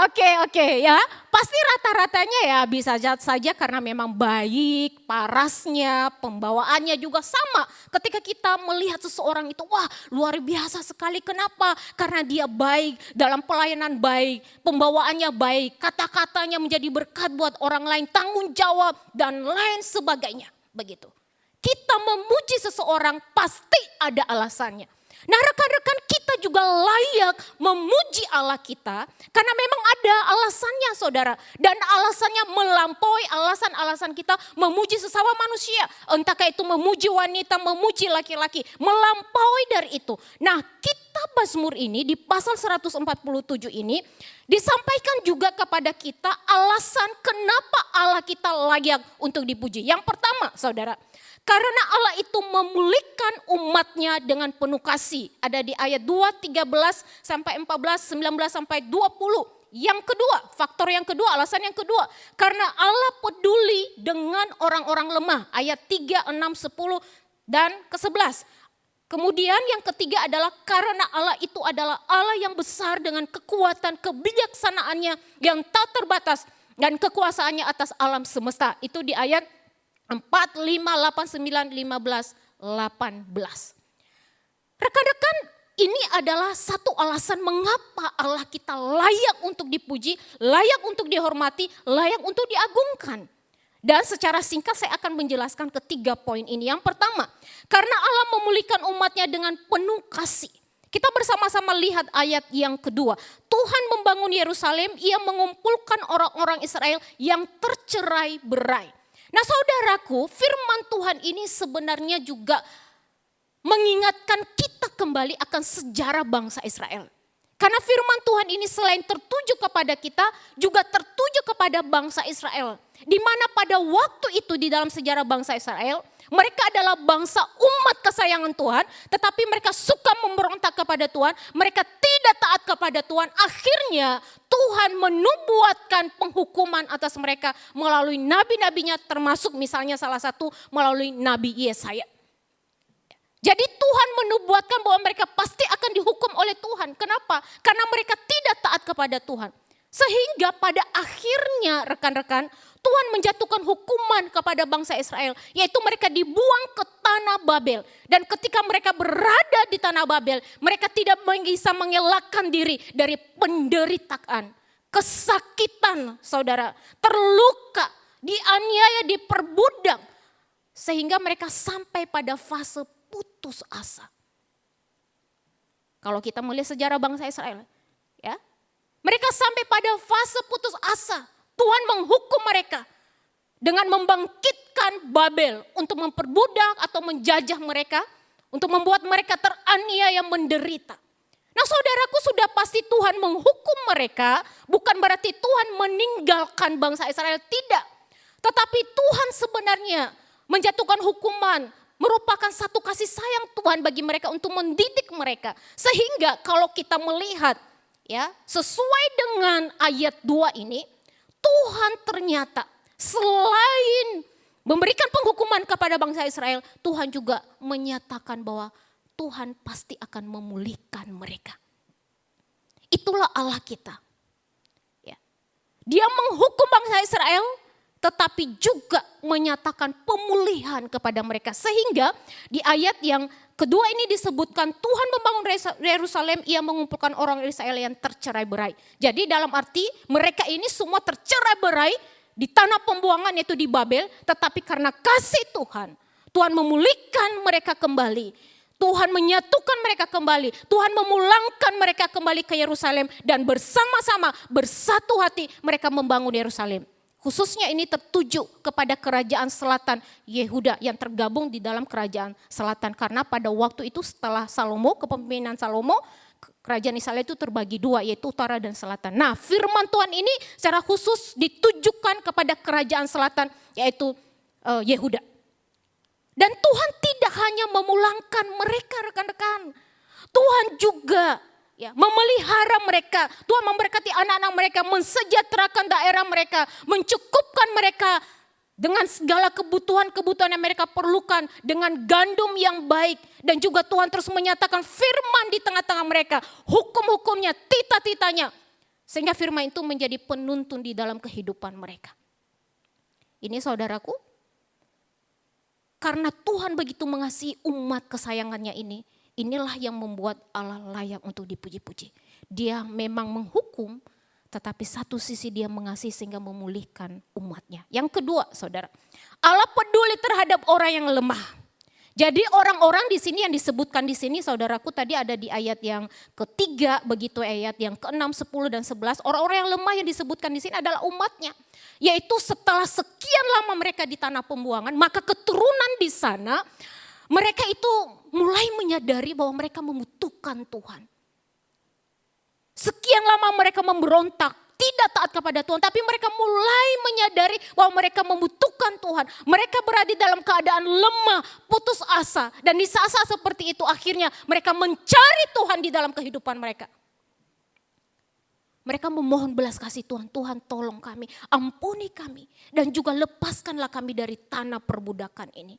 Oke ya, pasti rata-ratanya ya bisa saja karena memang baik, parasnya, pembawaannya juga sama. Ketika kita melihat seseorang itu, wah luar biasa sekali. Kenapa? Karena dia baik, dalam pelayanan baik, pembawaannya baik, kata-katanya menjadi berkat buat orang lain, tanggung jawab dan lain sebagainya. Begitu. Kita memuji seseorang pasti ada alasannya. Nah rekan-rekan, kita juga layak memuji Allah kita karena memang ada alasannya saudara. Dan alasannya melampaui alasan-alasan kita memuji sesama manusia. Entahkah itu memuji wanita, memuji laki-laki, melampaui dari itu. Nah kitab Mazmur ini di pasal 147 ini disampaikan juga kepada kita alasan kenapa Allah kita layak untuk dipuji. Yang pertama saudara, karena Allah itu memulihkan umatnya dengan penuh kasih. Ada di ayat 2, 13 sampai 14, 19 sampai 20. Yang kedua, faktor yang kedua, alasan yang kedua. Karena Allah peduli dengan orang-orang lemah. Ayat 3, 6, 10 dan ke-11. Kemudian yang ketiga adalah karena Allah itu adalah Allah yang besar dengan kekuatan kebijaksanaannya yang tak terbatas. Dan kekuasaannya atas alam semesta. Itu di ayat 4, 5, 8, 9, 15, 18. Rekan-rekan, ini adalah satu alasan mengapa Allah kita layak untuk dipuji, layak untuk dihormati, layak untuk diagungkan. Dan secara singkat saya akan menjelaskan ketiga poin ini. Yang pertama, karena Allah memulihkan umatnya dengan penuh kasih. Kita bersama-sama lihat ayat yang kedua. Tuhan membangun Yerusalem, ia mengumpulkan orang-orang Israel yang tercerai-berai. Nah saudaraku, firman Tuhan ini sebenarnya juga mengingatkan kita kembali akan sejarah bangsa Israel. Karena firman Tuhan ini selain tertuju kepada kita, juga tertuju kepada bangsa Israel. Di mana pada waktu itu di dalam sejarah bangsa Israel, mereka adalah bangsa umat kesayangan Tuhan, tetapi mereka suka memberontak kepada Tuhan, mereka tidak taat kepada Tuhan. Akhirnya Tuhan menubuatkan penghukuman atas mereka melalui nabi-nabinya, termasuk misalnya salah satu melalui Nabi Yesaya. Jadi Tuhan menubuatkan bahwa mereka pasti akan dihukum oleh Tuhan. Kenapa? Karena mereka tidak taat kepada Tuhan. Sehingga pada akhirnya rekan-rekan, Tuhan menjatuhkan hukuman kepada bangsa Israel. Yaitu mereka dibuang ke tanah Babel. Dan ketika mereka berada di tanah Babel, mereka tidak bisa mengelakkan diri dari penderitaan, kesakitan saudara, terluka, dianiaya, diperbudak. Sehingga mereka sampai pada fase putus asa. Kalau kita melihat sejarah bangsa Israel, ya, mereka sampai pada fase putus asa. Tuhan menghukum mereka. dengan membangkitkan Babel untuk memperbudak atau menjajah mereka, untuk membuat mereka teraniaya menderita. Nah saudaraku, sudah pasti Tuhan menghukum mereka, bukan berarti Tuhan meninggalkan bangsa Israel, tidak. Tetapi Tuhan sebenarnya menjatuhkan hukuman, merupakan satu kasih sayang Tuhan bagi mereka untuk mendidik mereka. Sehingga kalau kita melihat ya sesuai dengan ayat 2 ini, Tuhan ternyata selain memberikan penghukuman kepada bangsa Israel, Tuhan juga menyatakan bahwa Tuhan pasti akan memulihkan mereka. Itulah Allah kita. Ya. Dia menghukum bangsa Israel, tetapi juga menyatakan pemulihan kepada mereka. Sehingga di ayat yang kedua ini disebutkan Tuhan membangun Yerusalem, ia mengumpulkan orang Israel yang tercerai-berai. Jadi dalam arti mereka ini semua tercerai-berai di tanah pembuangan yaitu di Babel. Tetapi karena kasih Tuhan, Tuhan memulihkan mereka kembali. Tuhan menyatukan mereka kembali. Tuhan memulangkan mereka kembali ke Yerusalem. Dan bersama-sama bersatu hati mereka membangun Yerusalem. Khususnya ini tertuju kepada kerajaan selatan Yehuda yang tergabung di dalam kerajaan selatan. Karena pada waktu itu setelah Salomo, kepemimpinan Salomo, kerajaan Israel itu terbagi dua, yaitu utara dan selatan. Nah firman Tuhan ini secara khusus ditujukan kepada kerajaan selatan, yaitu Yehuda. Dan Tuhan tidak hanya memulangkan mereka rekan-rekan. Tuhan juga ya, memelihara mereka. Tuhan memberkati anak-anak mereka, mensejahterakan daerah mereka, mencukupkan mereka dengan segala kebutuhan-kebutuhan yang mereka perlukan, dengan gandum yang baik. Dan juga Tuhan terus menyatakan firman di tengah-tengah mereka, hukum-hukumnya, tita-titanya. Sehingga firman itu menjadi penuntun di dalam kehidupan mereka. Ini saudaraku, karena Tuhan begitu mengasihi umat kesayangannya ini, inilah yang membuat Allah layak untuk dipuji-puji. Dia memang menghukum, tetapi satu sisi dia mengasihi sehingga memulihkan umatnya. Yang kedua saudara, Allah peduli terhadap orang yang lemah. Jadi orang-orang di sini yang disebutkan di sini saudaraku tadi ada di ayat yang ketiga, begitu ayat yang ke-6, 10 dan 11. Orang-orang yang lemah yang disebutkan di sini adalah umatnya. Yaitu setelah sekian lama mereka di tanah pembuangan, maka keturunan di sana mereka itu mulai menyadari bahwa mereka membutuhkan Tuhan. Sekian lama mereka memberontak, tidak taat kepada Tuhan, tapi mereka mulai menyadari bahwa mereka membutuhkan Tuhan. Mereka berada dalam keadaan lemah, putus asa, dan di saat-saat seperti itu akhirnya mereka mencari Tuhan di dalam kehidupan mereka. Mereka memohon belas kasih Tuhan, Tuhan tolong kami, ampuni kami, dan juga lepaskanlah kami dari tanah perbudakan ini.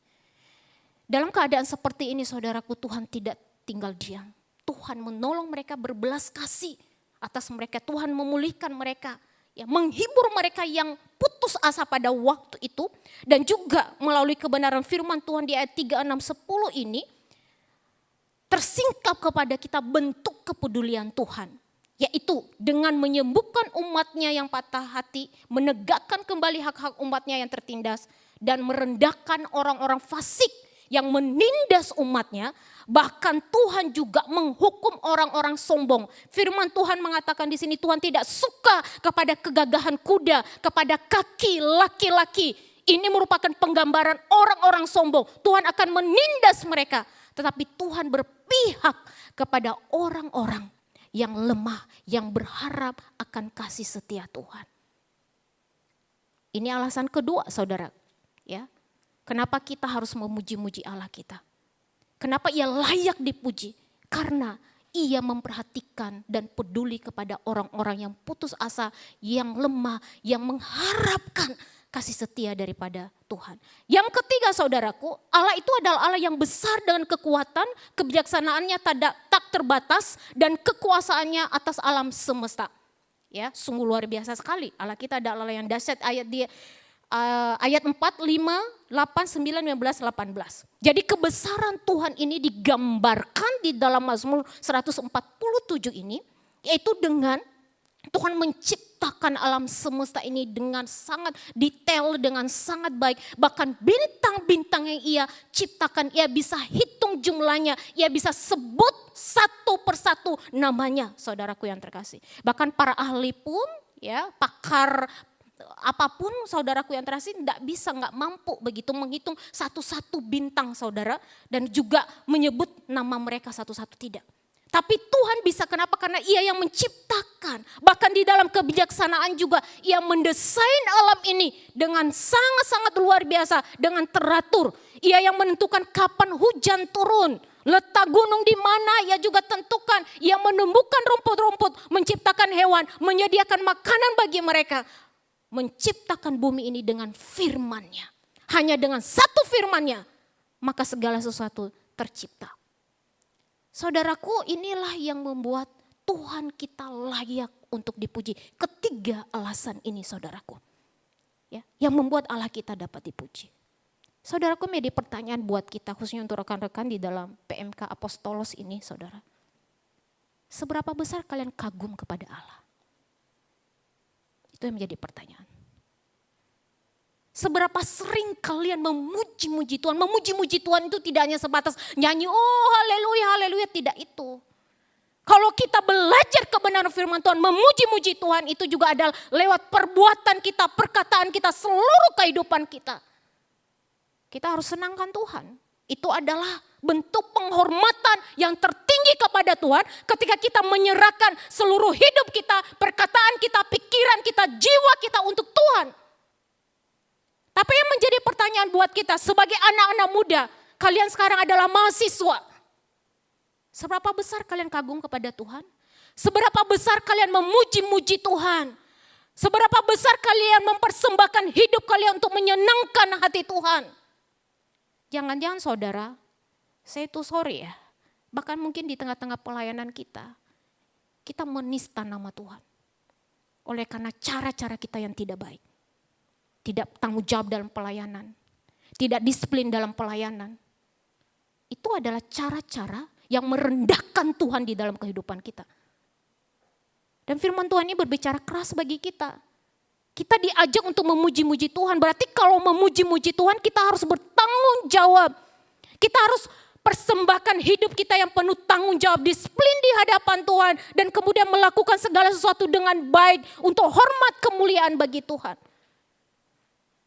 Dalam keadaan seperti ini saudaraku, Tuhan tidak tinggal diam. Tuhan menolong mereka, berbelas kasih atas mereka. Tuhan memulihkan mereka, ya, menghibur mereka yang putus asa pada waktu itu. Dan juga melalui kebenaran firman Tuhan di ayat 3, 6, 10 ini, tersingkap kepada kita bentuk kepedulian Tuhan. Yaitu dengan menyembuhkan umatnya yang patah hati, menegakkan kembali hak-hak umatnya yang tertindas, dan merendahkan orang-orang fasik yang menindas umatnya. Bahkan Tuhan juga menghukum orang-orang sombong. Firman Tuhan mengatakan di sini Tuhan tidak suka kepada kegagahan kuda, kepada kaki laki-laki. Ini merupakan penggambaran orang-orang sombong. Tuhan akan menindas mereka. Tetapi Tuhan berpihak kepada orang-orang yang lemah, yang berharap akan kasih setia Tuhan. Ini alasan kedua saudara, ya. Kenapa kita harus memuji-muji Allah kita? Kenapa ia layak dipuji? Karena ia memperhatikan dan peduli kepada orang-orang yang putus asa, yang lemah, yang mengharapkan kasih setia daripada Tuhan. Yang ketiga saudaraku, Allah itu adalah Allah yang besar dengan kekuatan, kebijaksanaannya tak terbatas, dan kekuasaannya atas alam semesta. Ya, sungguh luar biasa sekali. Allah kita adalah Allah yang dahsyat. Ayat 4, 5, 8, 9, 15, 18. Jadi kebesaran Tuhan ini digambarkan di dalam Mazmur 147 ini. Yaitu dengan Tuhan menciptakan alam semesta ini dengan sangat detail, dengan sangat baik. Bahkan bintang-bintang yang ia ciptakan, ia bisa hitung jumlahnya. Ia bisa sebut satu persatu namanya, saudaraku yang terkasih. Bahkan para ahli pun, ya, pakar apapun saudaraku yang terasih nggak mampu begitu menghitung satu-satu bintang saudara dan juga menyebut nama mereka satu-satu, tidak. Tapi Tuhan bisa, kenapa? Karena Ia yang menciptakan. Bahkan di dalam kebijaksanaan juga Ia mendesain alam ini dengan sangat-sangat luar biasa, dengan teratur. Ia yang menentukan kapan hujan turun, letak gunung di mana Ia juga tentukan. Ia menumbuhkan rumput-rumput, menciptakan hewan, menyediakan makanan bagi mereka. Menciptakan bumi ini dengan firman-Nya. Hanya dengan satu firman-Nya, maka segala sesuatu tercipta. Saudaraku, inilah yang membuat Tuhan kita layak untuk dipuji. Ketiga alasan ini saudaraku. Ya, yang membuat Allah kita dapat dipuji. Saudaraku, menjadi pertanyaan buat kita khususnya untuk rekan-rekan di dalam PMK Apostolos ini saudara. Seberapa besar kalian kagum kepada Allah? Itu yang menjadi pertanyaan. Seberapa sering kalian memuji-muji Tuhan. Memuji-muji Tuhan itu tidak hanya sebatas nyanyi, oh haleluya, haleluya. Tidak itu. Kalau kita belajar kebenaran firman Tuhan, memuji-muji Tuhan itu juga adalah lewat perbuatan kita, perkataan kita, seluruh kehidupan kita. Kita harus senangkan Tuhan. Itu adalah bentuk penghormatan yang tertinggi kepada Tuhan ketika kita menyerahkan seluruh hidup kita, perkataan kita, pikiran kita, jiwa kita untuk Tuhan. Tapi yang menjadi pertanyaan buat kita sebagai anak-anak muda, kalian sekarang adalah mahasiswa. Seberapa besar kalian kagum kepada Tuhan? Seberapa besar kalian memuji-muji Tuhan? Seberapa besar kalian mempersembahkan hidup kalian untuk menyenangkan hati Tuhan? Jangan-jangan saudara, saya itu sorry ya, bahkan mungkin di tengah-tengah pelayanan kita menista nama Tuhan. Oleh karena cara-cara kita yang tidak baik. Tidak tanggung jawab dalam pelayanan, tidak disiplin dalam pelayanan. Itu adalah cara-cara yang merendahkan Tuhan di dalam kehidupan kita. Dan firman Tuhan ini berbicara keras bagi kita. Kita diajak untuk memuji-muji Tuhan, berarti kalau memuji-muji Tuhan kita harus bertanggung jawab. Kita harus persembahkan hidup kita yang penuh tanggung jawab, disiplin di hadapan Tuhan. Dan kemudian melakukan segala sesuatu dengan baik untuk hormat kemuliaan bagi Tuhan.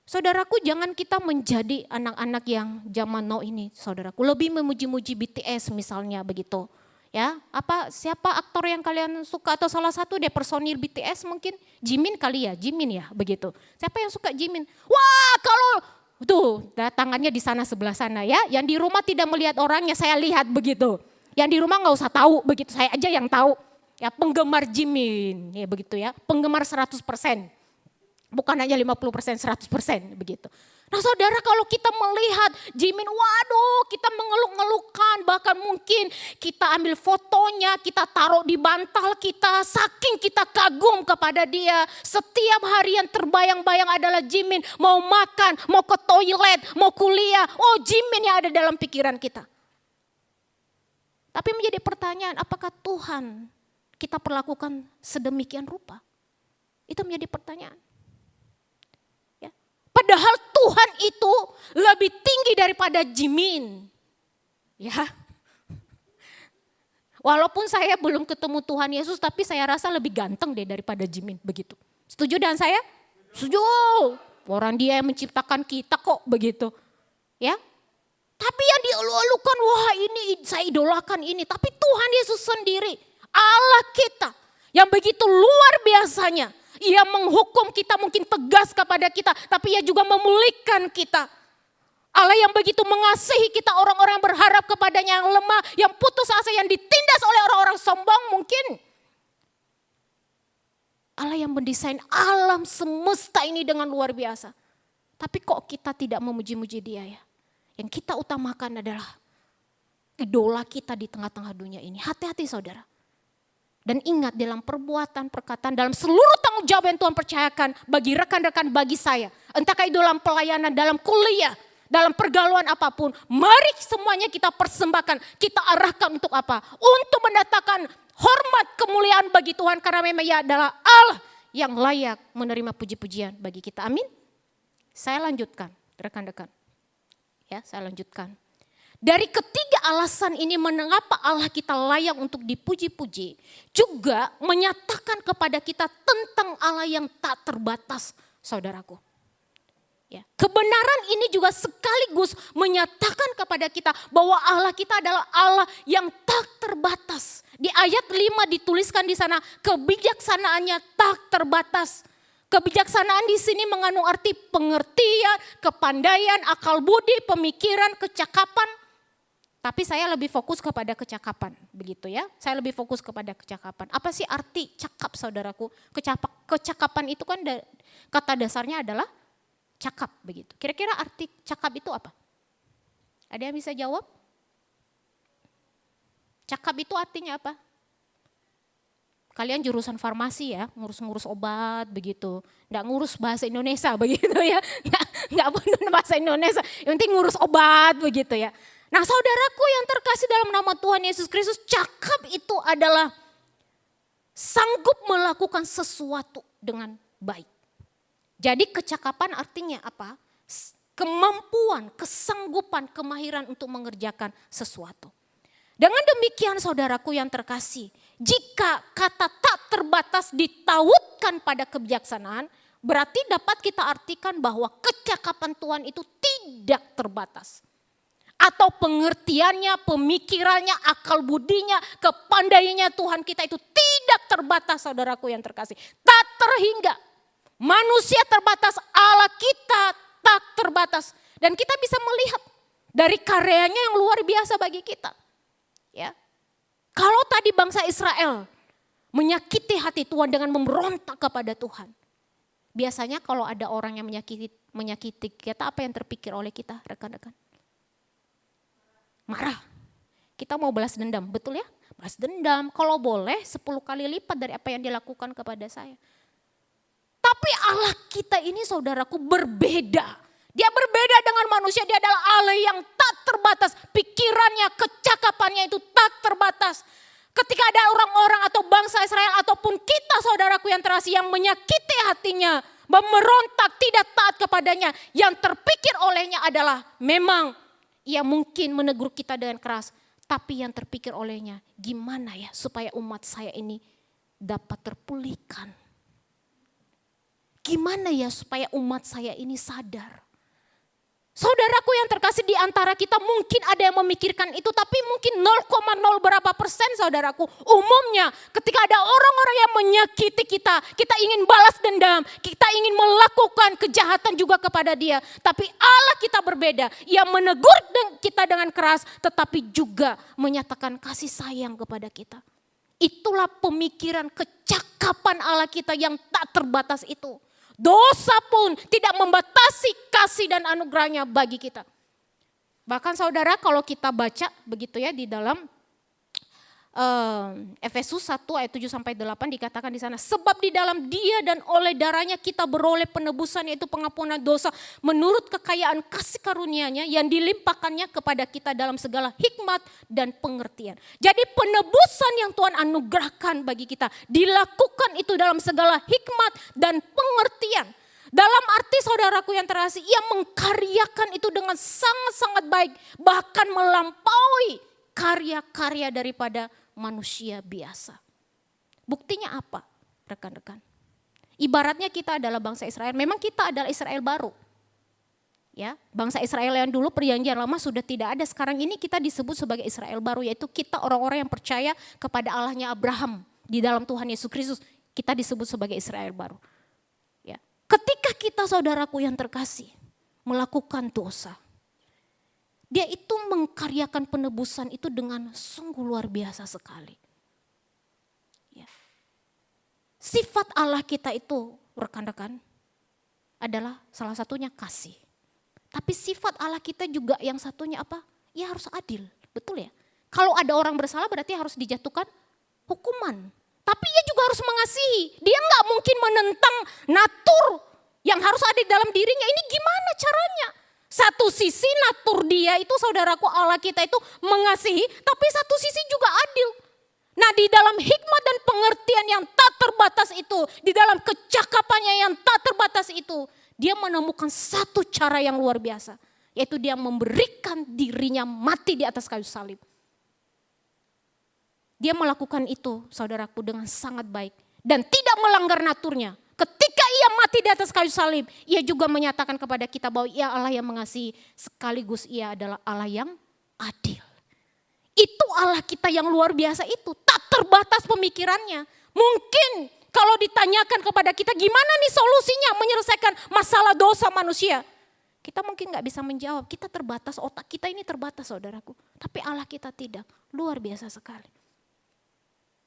Saudaraku, jangan kita menjadi anak-anak yang zaman now ini, saudaraku. Lebih memuji-muji BTS misalnya begitu. Ya, siapa aktor yang kalian suka atau salah satu deh personil BTS mungkin Jimin kali ya, Jimin ya begitu. Siapa yang suka Jimin? Wah, kalau tuh tangannya di sana sebelah sana ya. Yang di rumah tidak melihat orangnya, saya lihat begitu. Yang di rumah nggak usah tahu begitu, saya aja yang tahu. Ya, penggemar Jimin, ya begitu ya. Penggemar 100%. Bukan hanya 50%, 100% begitu. Nah saudara, kalau kita melihat Jimin, waduh kita mengeluk-ngelukan, bahkan mungkin kita ambil fotonya, kita taruh di bantal kita, saking kita kagum kepada dia. Setiap hari yang terbayang-bayang adalah Jimin, mau makan, mau ke toilet, mau kuliah, oh Jimin yang ada dalam pikiran kita. Tapi menjadi pertanyaan, apakah Tuhan kita perlakukan sedemikian rupa? Itu menjadi pertanyaan. Padahal Tuhan itu lebih tinggi daripada Jimin. Ya. Walaupun saya belum ketemu Tuhan Yesus, tapi saya rasa lebih ganteng deh daripada Jimin, begitu. Setuju dengan saya? Setuju. Orang dia yang menciptakan kita kok begitu. Ya. Tapi yang dielu-elukan, wah ini saya idolakan ini. Tapi Tuhan Yesus sendiri, Allah kita yang begitu luar biasanya. Ia menghukum kita, mungkin tegas kepada kita, tapi ia juga memulihkan kita. Allah yang begitu mengasihi kita, orang-orang yang berharap kepadanya yang lemah, yang putus asa, yang ditindas oleh orang-orang sombong mungkin. Allah yang mendesain alam semesta ini dengan luar biasa. Tapi kok kita tidak memuji-muji dia ya? Yang kita utamakan adalah idola kita di tengah-tengah dunia ini. Hati-hati saudara. Dan ingat dalam perbuatan, perkataan, dalam seluruh tanggung jawab yang Tuhan percayakan bagi rekan-rekan, bagi saya. Entahkah itu dalam pelayanan, dalam kuliah, dalam pergaulan apapun. Mari semuanya kita persembahkan, kita arahkan untuk apa? Untuk mendatangkan hormat kemuliaan bagi Tuhan. Karena memang ia adalah Allah yang layak menerima puji-pujian bagi kita. Amin. Saya lanjutkan rekan-rekan. Ya, saya lanjutkan. Dari ketiga alasan ini mengapa Allah kita layak untuk dipuji-puji, juga menyatakan kepada kita tentang Allah yang tak terbatas saudaraku. Ya, kebenaran ini juga sekaligus menyatakan kepada kita bahwa Allah kita adalah Allah yang tak terbatas. Di ayat 5 dituliskan di sana, kebijaksanaannya tak terbatas. Kebijaksanaan di sini mengandung arti pengertian, kepandaian, akal budi, pemikiran, kecakapan. Tapi saya lebih fokus kepada kecakapan, begitu ya. Saya lebih fokus kepada kecakapan. Apa sih arti cakap, saudaraku? Kecakapan itu kan kata dasarnya adalah cakap, begitu. Kira-kira arti cakap itu apa? Ada yang bisa jawab? Cakap itu artinya apa? Kalian jurusan farmasi ya, ngurus-ngurus obat begitu. Nggak ngurus bahasa Indonesia begitu ya. Nggak benar bahasa Indonesia, yang penting ngurus obat begitu ya. Nah saudaraku yang terkasih dalam nama Tuhan Yesus Kristus, cakap itu adalah sanggup melakukan sesuatu dengan baik. Jadi kecakapan artinya apa? Kemampuan, kesanggupan, kemahiran untuk mengerjakan sesuatu. Dengan demikian saudaraku yang terkasih, jika kata tak terbatas ditautkan pada kebijaksanaan, berarti dapat kita artikan bahwa kecakapan Tuhan itu tidak terbatas. Atau pengertiannya, pemikirannya, akal budinya, kepandaiannya Tuhan kita itu tidak terbatas saudaraku yang terkasih. Tak terhingga. Manusia terbatas, Allah kita tak terbatas. Dan kita bisa melihat dari karyanya yang luar biasa bagi kita. Ya, kalau tadi bangsa Israel menyakiti hati Tuhan dengan memberontak kepada Tuhan. Biasanya kalau ada orang yang menyakiti kita, apa yang terpikir oleh kita rekan-rekan? Marah. Kita mau balas dendam, betul ya? Balas dendam, kalau boleh 10 kali lipat dari apa yang dilakukan kepada saya. Tapi Allah kita ini saudaraku berbeda. Dia berbeda dengan manusia, dia adalah Allah yang tak terbatas. Pikirannya, kecakapannya itu tak terbatas. Ketika ada orang-orang atau bangsa Israel ataupun kita saudaraku yang terkasih yang menyakiti hatinya, memberontak, tidak taat kepadanya, yang terpikir olehnya adalah memang ia mungkin menegur kita dengan keras. Tapi yang terpikir olehnya, gimana ya supaya umat saya ini dapat terpulihkan. Gimana ya supaya umat saya ini sadar. Saudaraku yang terkasih, di antara kita mungkin ada yang memikirkan itu, tapi mungkin 0,0 berapa persen saudaraku. Umumnya ketika ada orang-orang yang menyakiti kita, kita ingin balas dendam, kita ingin melakukan kejahatan juga kepada dia. Tapi Allah kita berbeda, ia menegur kita dengan keras, tetapi juga menyatakan kasih sayang kepada kita. Itulah pemikiran kecakapan Allah kita yang tak terbatas itu. Dosa pun tidak membatasi kasih dan anugerahnya bagi kita. Bahkan saudara kalau kita baca begitu ya di dalam Efesus 1 ayat 7-8 dikatakan di sana. Sebab di dalam dia dan oleh darahnya kita beroleh penebusan yaitu pengampunan dosa. Menurut kekayaan kasih karunia-Nya yang dilimpahkannya kepada kita dalam segala hikmat dan pengertian. Jadi penebusan yang Tuhan anugerahkan bagi kita. Dilakukan itu dalam segala hikmat dan pengertian. Dalam arti saudaraku yang terkasih, ia mengkaryakan itu dengan sangat-sangat baik. Bahkan melampaui karya-karya daripada manusia biasa. Buktinya apa rekan-rekan? Ibaratnya kita adalah bangsa Israel, memang kita adalah Israel baru. Ya, bangsa Israel yang dulu perjanjian lama sudah tidak ada, sekarang ini kita disebut sebagai Israel baru, yaitu kita orang-orang yang percaya kepada Allahnya Abraham di dalam Tuhan Yesus Kristus, kita disebut sebagai Israel baru. Ya. Ketika kita saudaraku yang terkasih melakukan dosa, dia itu mengkaryakan penebusan itu dengan sungguh luar biasa sekali. Ya. Sifat Allah kita itu rekan-rekan adalah salah satunya kasih. Tapi sifat Allah kita juga yang satunya apa? Ya harus adil, betul ya. Kalau ada orang bersalah berarti harus dijatuhkan hukuman. Tapi ia juga harus mengasihi. Dia nggak mungkin menentang natur yang harus ada di dalam dirinya. Ini gimana caranya? Satu sisi natur dia itu saudaraku Allah kita itu mengasihi, tapi satu sisi juga adil. Nah di dalam hikmat dan pengertian yang tak terbatas itu, di dalam kecakapannya yang tak terbatas itu, dia menemukan satu cara yang luar biasa. Yaitu dia memberikan dirinya mati di atas kayu salib. Dia melakukan itu saudaraku dengan sangat baik dan tidak melanggar naturnya. Ketika ia mati mati di atas kayu salib, ia juga menyatakan kepada kita bahwa ia Allah yang mengasihi, sekaligus ia adalah Allah yang adil. Itu Allah kita yang luar biasa itu, tak terbatas pemikirannya. Mungkin kalau ditanyakan kepada kita gimana nih solusinya menyelesaikan masalah dosa manusia. Kita mungkin gak bisa menjawab, kita terbatas, otak kita ini terbatas saudaraku. Tapi Allah kita tidak, luar biasa sekali.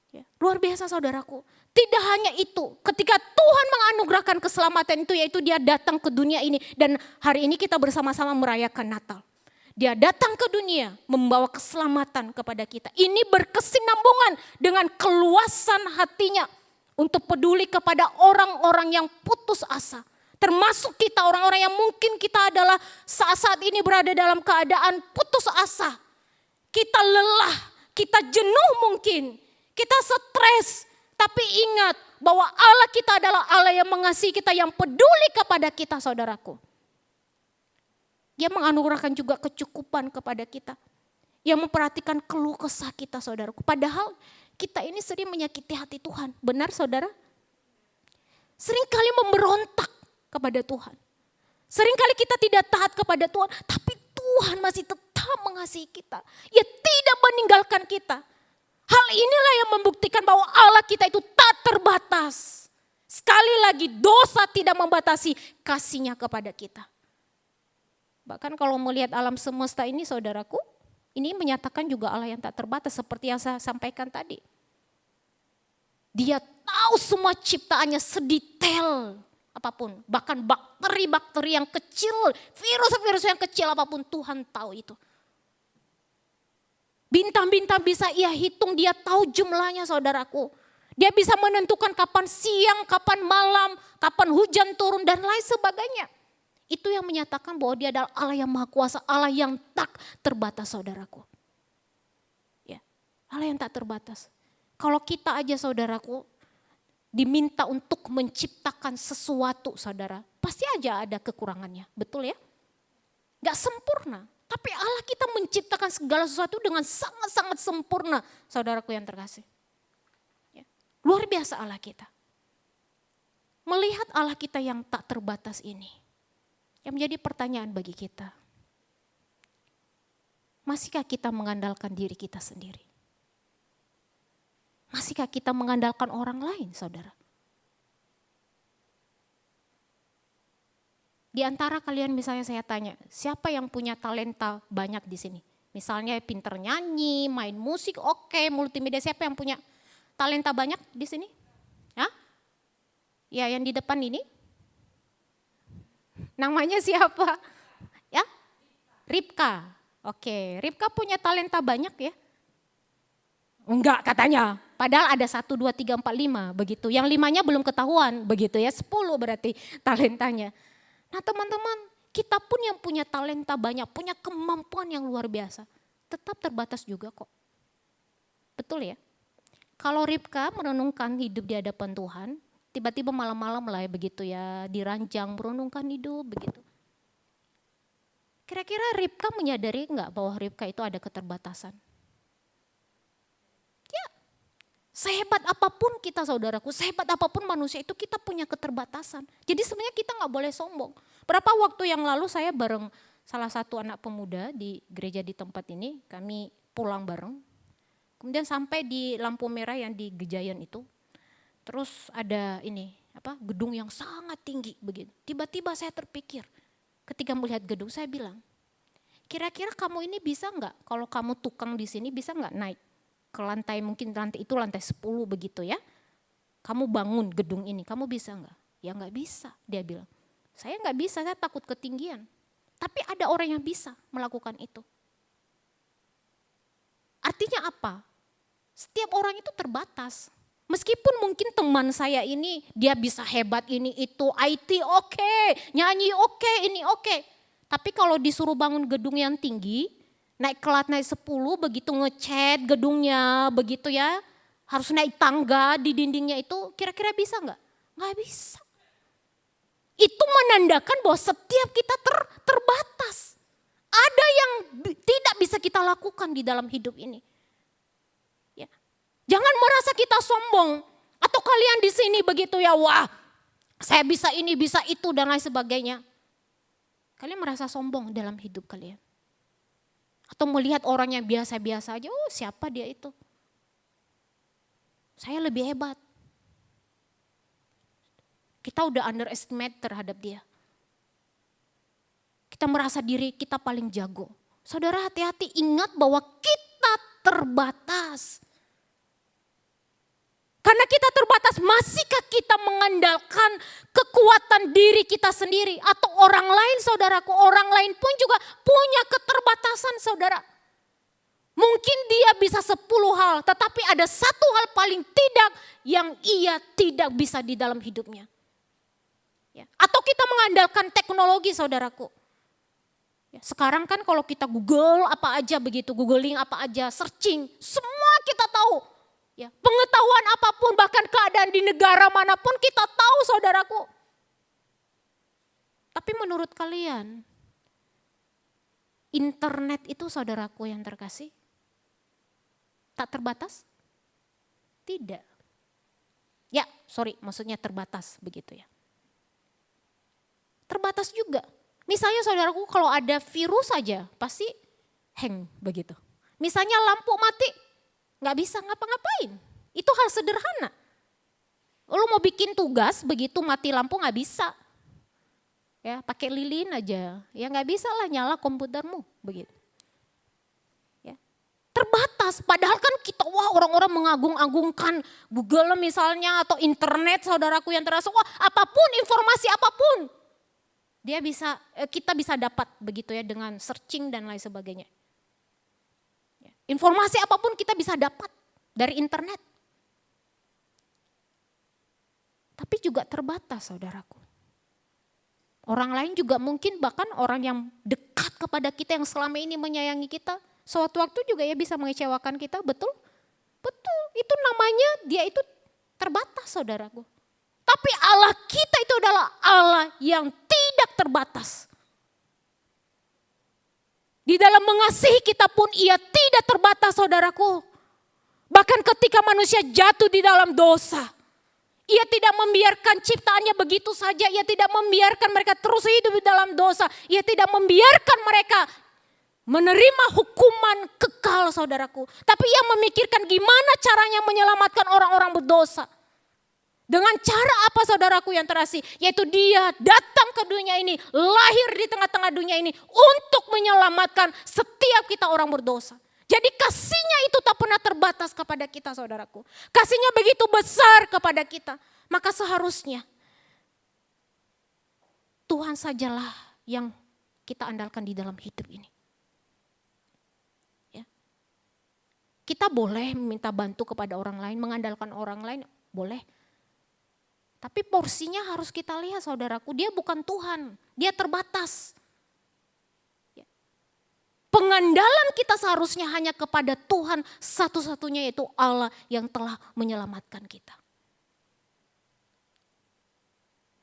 Ya, luar biasa saudaraku. Tidak hanya itu, ketika Tuhan menganugerahkan keselamatan itu, yaitu dia datang ke dunia ini. Dan hari ini kita bersama-sama merayakan Natal. Dia datang ke dunia membawa keselamatan kepada kita. Ini berkesinambungan dengan keluasan hatinya untuk peduli kepada orang-orang yang putus asa. Termasuk kita orang-orang yang mungkin kita adalah saat-saat ini berada dalam keadaan putus asa. Kita lelah, kita jenuh mungkin, kita stres. Tapi ingat bahwa Allah kita adalah Allah yang mengasihi kita, yang peduli kepada kita saudaraku. Dia menganugerahkan juga kecukupan kepada kita. Yang memperhatikan keluh kesah kita saudaraku. Padahal kita ini sering menyakiti hati Tuhan. Benar saudara? Seringkali memberontak kepada Tuhan. Seringkali kita tidak taat kepada Tuhan. Tapi Tuhan masih tetap mengasihi kita. Ia tidak meninggalkan kita. Hal inilah yang membuktikan bahwa Allah kita itu tak terbatas. Sekali lagi dosa tidak membatasi kasih-Nya kepada kita. Bahkan kalau melihat alam semesta ini saudaraku, ini menyatakan juga Allah yang tak terbatas seperti yang saya sampaikan tadi. Dia tahu semua ciptaannya sedetail apapun. Bahkan bakteri-bakteri yang kecil, virus-virus yang kecil apapun Tuhan tahu itu. Bintang-bintang bisa ia hitung, dia tahu jumlahnya saudaraku. Dia bisa menentukan kapan siang, kapan malam, kapan hujan turun dan lain sebagainya. Itu yang menyatakan bahwa dia adalah Allah yang maha kuasa, Allah yang tak terbatas saudaraku. Ya, Allah yang tak terbatas. Kalau kita aja saudaraku diminta untuk menciptakan sesuatu saudara, pasti aja ada kekurangannya, betul ya? Gak sempurna, tapi Allah kita menciptakan segala sesuatu dengan sangat-sangat sempurna saudaraku yang terkasih. Ya, luar biasa Allah kita. Melihat Allah kita yang tak terbatas ini, yang menjadi pertanyaan bagi kita, masihkah kita mengandalkan diri kita sendiri? Masihkah kita mengandalkan orang lain, saudara? Di antara kalian misalnya saya tanya, siapa yang punya talenta banyak di sini? Misalnya pinter nyanyi, main musik, oke, multimedia, siapa yang punya talenta banyak di sini? Hah? Ya, yang di depan ini? Namanya siapa? Ya? Ripka. Oke, Ripka punya talenta banyak ya? Enggak katanya. Padahal ada 1, 2, 3, 4, 5 begitu. Yang 5-nya belum ketahuan begitu ya. 10 berarti talentanya. Nah teman-teman, kita pun yang punya talenta banyak, punya kemampuan yang luar biasa. Tetap terbatas juga kok. Betul ya? Kalau Ripka merenungkan hidup di hadapan Tuhan, tiba-tiba malam-malam lah ya begitu ya, diranjang merenungkan hidup begitu. Kira-kira Ripka menyadari enggak bahwa Ripka itu ada keterbatasan? Ya, sehebat apapun kita saudaraku, sehebat apapun manusia itu kita punya keterbatasan. Jadi sebenarnya kita enggak boleh sombong. Berapa waktu yang lalu saya bareng salah satu anak pemuda di gereja di tempat ini, kami pulang bareng. Kemudian sampai di lampu merah yang di Gejayan itu. Terus ada gedung yang sangat tinggi begitu. Tiba-tiba saya terpikir, ketika melihat gedung saya bilang, kira-kira kamu ini bisa enggak, kalau kamu tukang di sini bisa enggak naik ke lantai, mungkin lantai itu lantai 10 begitu ya. Kamu bangun gedung ini, kamu bisa enggak? Ya enggak bisa, dia bilang. Saya enggak bisa, saya takut ketinggian. Tapi ada orang yang bisa melakukan itu. Artinya apa? Setiap orang itu terbatas. Meskipun mungkin teman saya ini dia bisa hebat ini itu, IT oke, nyanyi oke, ini oke. Tapi kalau disuruh bangun gedung yang tinggi, naik ke lantai 10 begitu ngecat gedungnya begitu ya, harus naik tangga di dindingnya itu, kira-kira bisa enggak? Enggak bisa. Itu menandakan bahwa setiap kita terbatas. Ada yang tidak bisa kita lakukan di dalam hidup ini. Jangan merasa kita sombong atau kalian di sini begitu ya, wah Saya bisa ini, bisa itu dan lain sebagainya. Kalian merasa sombong dalam hidup kalian. Atau melihat orang yang biasa-biasa aja, oh siapa dia itu? Saya lebih hebat. Kita udah underestimate terhadap dia. Kita merasa diri kita paling jago. Saudara hati-hati, ingat bahwa kita terbatas. Karena kita terbatas, masihkah kita mengandalkan kekuatan diri kita sendiri atau orang lain saudaraku? Orang lain pun juga punya keterbatasan saudara. Mungkin dia bisa 10 hal, tetapi ada satu hal paling tidak yang ia tidak bisa di dalam hidupnya. Ya. Atau kita mengandalkan teknologi saudaraku. Ya, sekarang kan kalau kita Google apa aja begitu, googling apa aja, searching, semua kita tahu. Ya, pengetahuan apapun, bahkan keadaan di negara manapun kita tahu saudaraku. Tapi menurut kalian, internet itu saudaraku yang terkasih, tak terbatas? Tidak. Ya, maksudnya terbatas begitu ya. Terbatas juga. Misalnya saudaraku kalau ada virus saja pasti hang begitu. Misalnya lampu mati, nggak bisa ngapa-ngapain. Itu hal sederhana. Lu mau bikin tugas begitu mati lampu nggak bisa. Ya, pakai lilin aja. Ya nggak bisa lah nyala komputermu begitu. Ya. Terbatas. Padahal kan kita orang-orang mengagung-agungkan Google misalnya atau internet saudaraku yang terasa apapun informasi apapun. Kita bisa dapat begitu ya dengan searching dan lain sebagainya. Informasi apapun kita bisa dapat dari internet. Tapi juga terbatas saudaraku. Orang lain juga mungkin bahkan orang yang dekat kepada kita yang selama ini menyayangi kita. Suatu waktu juga ya bisa mengecewakan kita, betul? Betul, itu namanya dia itu terbatas saudaraku. Tapi Allah kita itu adalah Allah yang tidak terbatas. Di dalam mengasihi kita pun ia tidak terbatas saudaraku. Bahkan ketika manusia jatuh di dalam dosa. Ia tidak membiarkan ciptaannya begitu saja. Ia tidak membiarkan mereka terus hidup di dalam dosa. Ia tidak membiarkan mereka menerima hukuman kekal saudaraku. Tapi ia memikirkan gimana caranya menyelamatkan orang-orang berdosa. Dengan cara apa saudaraku yang terasih? Yaitu dia datang ke dunia ini, lahir di tengah-tengah dunia ini untuk menyelamatkan setiap kita orang berdosa. Jadi kasihnya itu tak pernah terbatas kepada kita saudaraku. Kasihnya begitu besar kepada kita. Maka seharusnya Tuhan sajalah yang kita andalkan di dalam hidup ini. Ya. Kita boleh meminta bantu kepada orang lain, mengandalkan orang lain, boleh. Tapi porsinya harus kita lihat saudaraku, dia bukan Tuhan, dia terbatas. Pengandalan kita seharusnya hanya kepada Tuhan satu-satunya yaitu Allah yang telah menyelamatkan kita.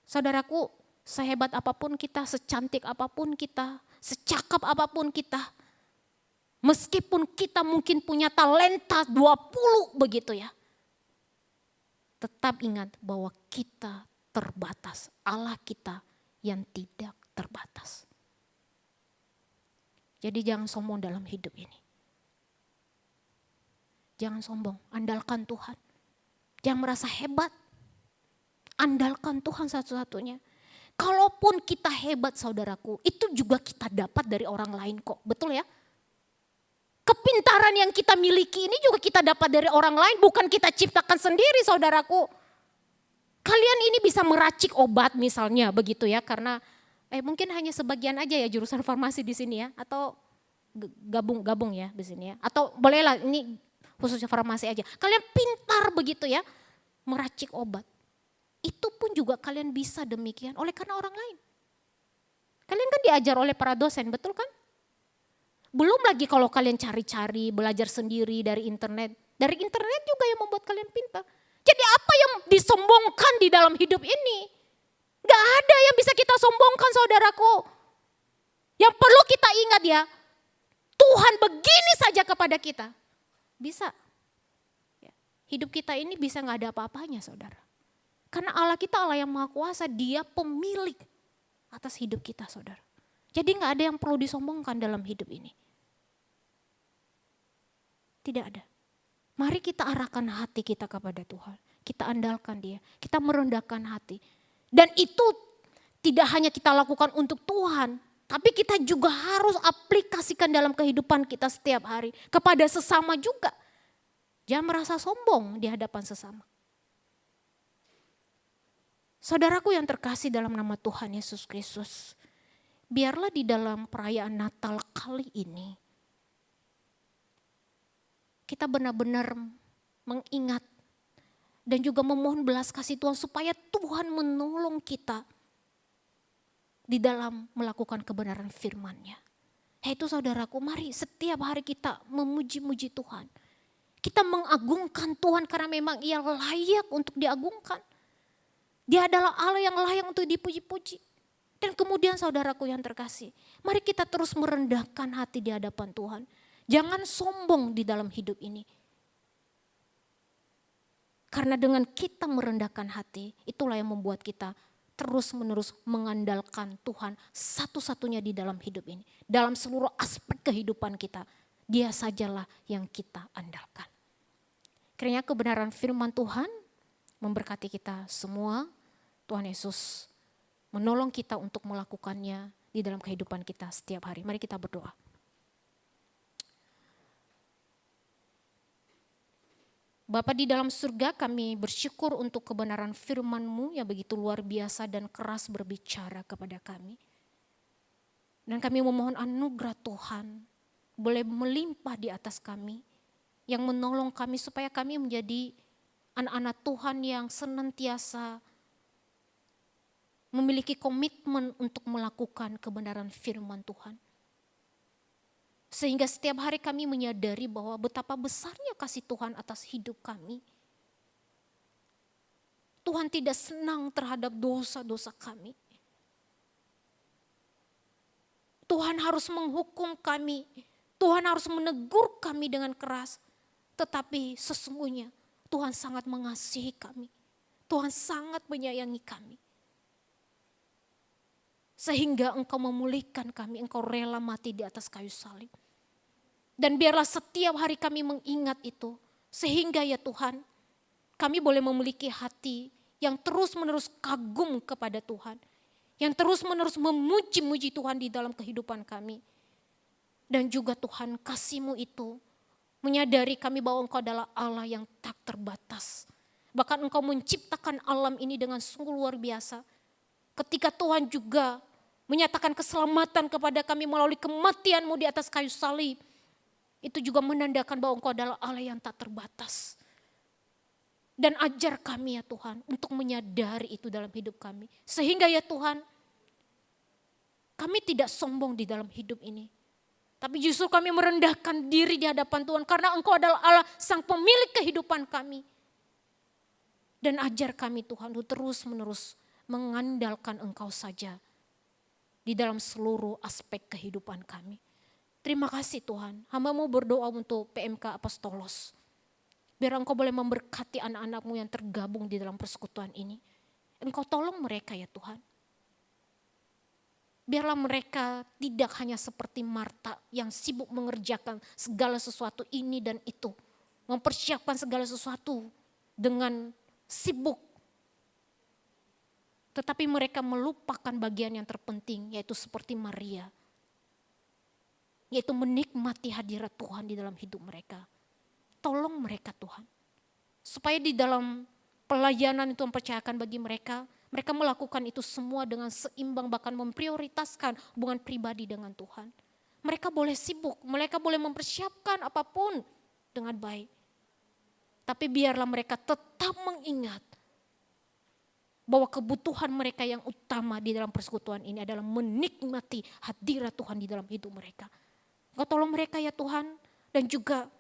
Saudaraku, sehebat apapun kita, secantik apapun kita, secakap apapun kita, meskipun kita mungkin punya talenta 20 begitu ya. Tetap ingat bahwa kita terbatas, Allah kita yang tidak terbatas. Jadi jangan sombong dalam hidup ini. Jangan sombong, andalkan Tuhan. Jangan merasa hebat, andalkan Tuhan satu-satunya. Kalaupun kita hebat saudaraku, itu juga kita dapat dari orang lain kok, betul ya? Kepintaran yang kita miliki ini juga kita dapat dari orang lain, bukan kita ciptakan sendiri saudaraku. Kalian ini bisa meracik obat misalnya begitu ya, karena mungkin hanya sebagian aja ya jurusan farmasi di sini ya, atau gabung ya di sini ya. Atau bolehlah ini khususnya farmasi aja. Kalian pintar begitu ya, meracik obat. Itu pun juga kalian bisa demikian oleh karena orang lain. Kalian kan diajar oleh para dosen, betul kan? Belum lagi kalau kalian cari-cari, belajar sendiri dari internet. Dari internet juga yang membuat kalian pintar. Jadi apa yang disombongkan di dalam hidup ini? Gak ada yang bisa kita sombongkan saudaraku. Yang perlu kita ingat ya, Tuhan begini saja kepada kita. Bisa. Hidup kita ini bisa gak ada apa-apanya saudara. Karena Allah kita Allah yang maha kuasa, dia pemilik atas hidup kita saudara. Jadi gak ada yang perlu disombongkan dalam hidup ini. Tidak ada. Mari kita arahkan hati kita kepada Tuhan. Kita andalkan dia, kita merendahkan hati. Dan itu tidak hanya kita lakukan untuk Tuhan, tapi kita juga harus aplikasikan dalam kehidupan kita setiap hari. Kepada sesama juga. Jangan merasa sombong di hadapan sesama. Saudaraku yang terkasih dalam nama Tuhan Yesus Kristus, biarlah di dalam perayaan Natal kali ini, kita benar-benar mengingat dan juga memohon belas kasih Tuhan supaya Tuhan menolong kita di dalam melakukan kebenaran firman-Nya. Yaitu saudaraku, mari setiap hari kita memuji-muji Tuhan. Kita mengagungkan Tuhan karena memang Ia layak untuk diagungkan. Dia adalah Allah yang layak untuk dipuji-puji. Dan kemudian saudaraku yang terkasih, mari kita terus merendahkan hati di hadapan Tuhan. Jangan sombong di dalam hidup ini. Karena dengan kita merendahkan hati, itulah yang membuat kita terus-menerus mengandalkan Tuhan satu-satunya di dalam hidup ini. Dalam seluruh aspek kehidupan kita, Dia sajalah yang kita andalkan. Kiranya kebenaran firman Tuhan memberkati kita semua. Tuhan Yesus menolong kita untuk melakukannya di dalam kehidupan kita setiap hari. Mari kita berdoa. Bapa di dalam surga, kami bersyukur untuk kebenaran firman-Mu yang begitu luar biasa dan keras berbicara kepada kami. Dan kami memohon anugerah Tuhan boleh melimpah di atas kami, yang menolong kami supaya kami menjadi anak-anak Tuhan yang senantiasa memiliki komitmen untuk melakukan kebenaran firman Tuhan. Sehingga setiap hari kami menyadari bahwa betapa besarnya kasih Tuhan atas hidup kami. Tuhan tidak senang terhadap dosa-dosa kami. Tuhan harus menghukum kami. Tuhan harus menegur kami dengan keras. Tetapi sesungguhnya Tuhan sangat mengasihi kami. Tuhan sangat menyayangi kami. Sehingga Engkau memulihkan kami, Engkau rela mati di atas kayu salib. Dan biarlah setiap hari kami mengingat itu. Sehingga ya Tuhan, kami boleh memiliki hati yang terus-menerus kagum kepada Tuhan. Yang terus-menerus memuji-muji Tuhan di dalam kehidupan kami. Dan juga Tuhan, kasih-Mu itu menyadari kami bahwa Engkau adalah Allah yang tak terbatas. Bahkan Engkau menciptakan alam ini dengan sungguh luar biasa. Ketika Tuhan juga menyatakan keselamatan kepada kami melalui kematian-Mu di atas kayu salib. Itu juga menandakan bahwa Engkau adalah Allah yang tak terbatas. Dan ajar kami ya Tuhan untuk menyadari itu dalam hidup kami. Sehingga ya Tuhan, kami tidak sombong di dalam hidup ini. Tapi justru kami merendahkan diri di hadapan Tuhan karena Engkau adalah Allah sang pemilik kehidupan kami. Dan ajar kami Tuhan untuk terus-menerus mengandalkan Engkau saja di dalam seluruh aspek kehidupan kami. Terima kasih Tuhan, hamba-Mu berdoa untuk PMK Apostolos. Biar Engkau boleh memberkati anak-anak-Mu yang tergabung di dalam persekutuan ini. Engkau tolong mereka ya Tuhan. Biarlah mereka tidak hanya seperti Marta yang sibuk mengerjakan segala sesuatu ini dan itu. Mempersiapkan segala sesuatu dengan sibuk. Tetapi mereka melupakan bagian yang terpenting, yaitu seperti Maria. Yaitu menikmati hadirat Tuhan di dalam hidup mereka. Tolong mereka Tuhan. Supaya di dalam pelayanan itu mempercayakan bagi mereka, mereka melakukan itu semua dengan seimbang, bahkan memprioritaskan hubungan pribadi dengan Tuhan. Mereka boleh sibuk, mereka boleh mempersiapkan apapun dengan baik. Tapi biarlah mereka tetap mengingat bahwa kebutuhan mereka yang utama di dalam persekutuan ini adalah menikmati hadirat Tuhan di dalam hidup mereka. Engkau tolong mereka ya Tuhan, dan juga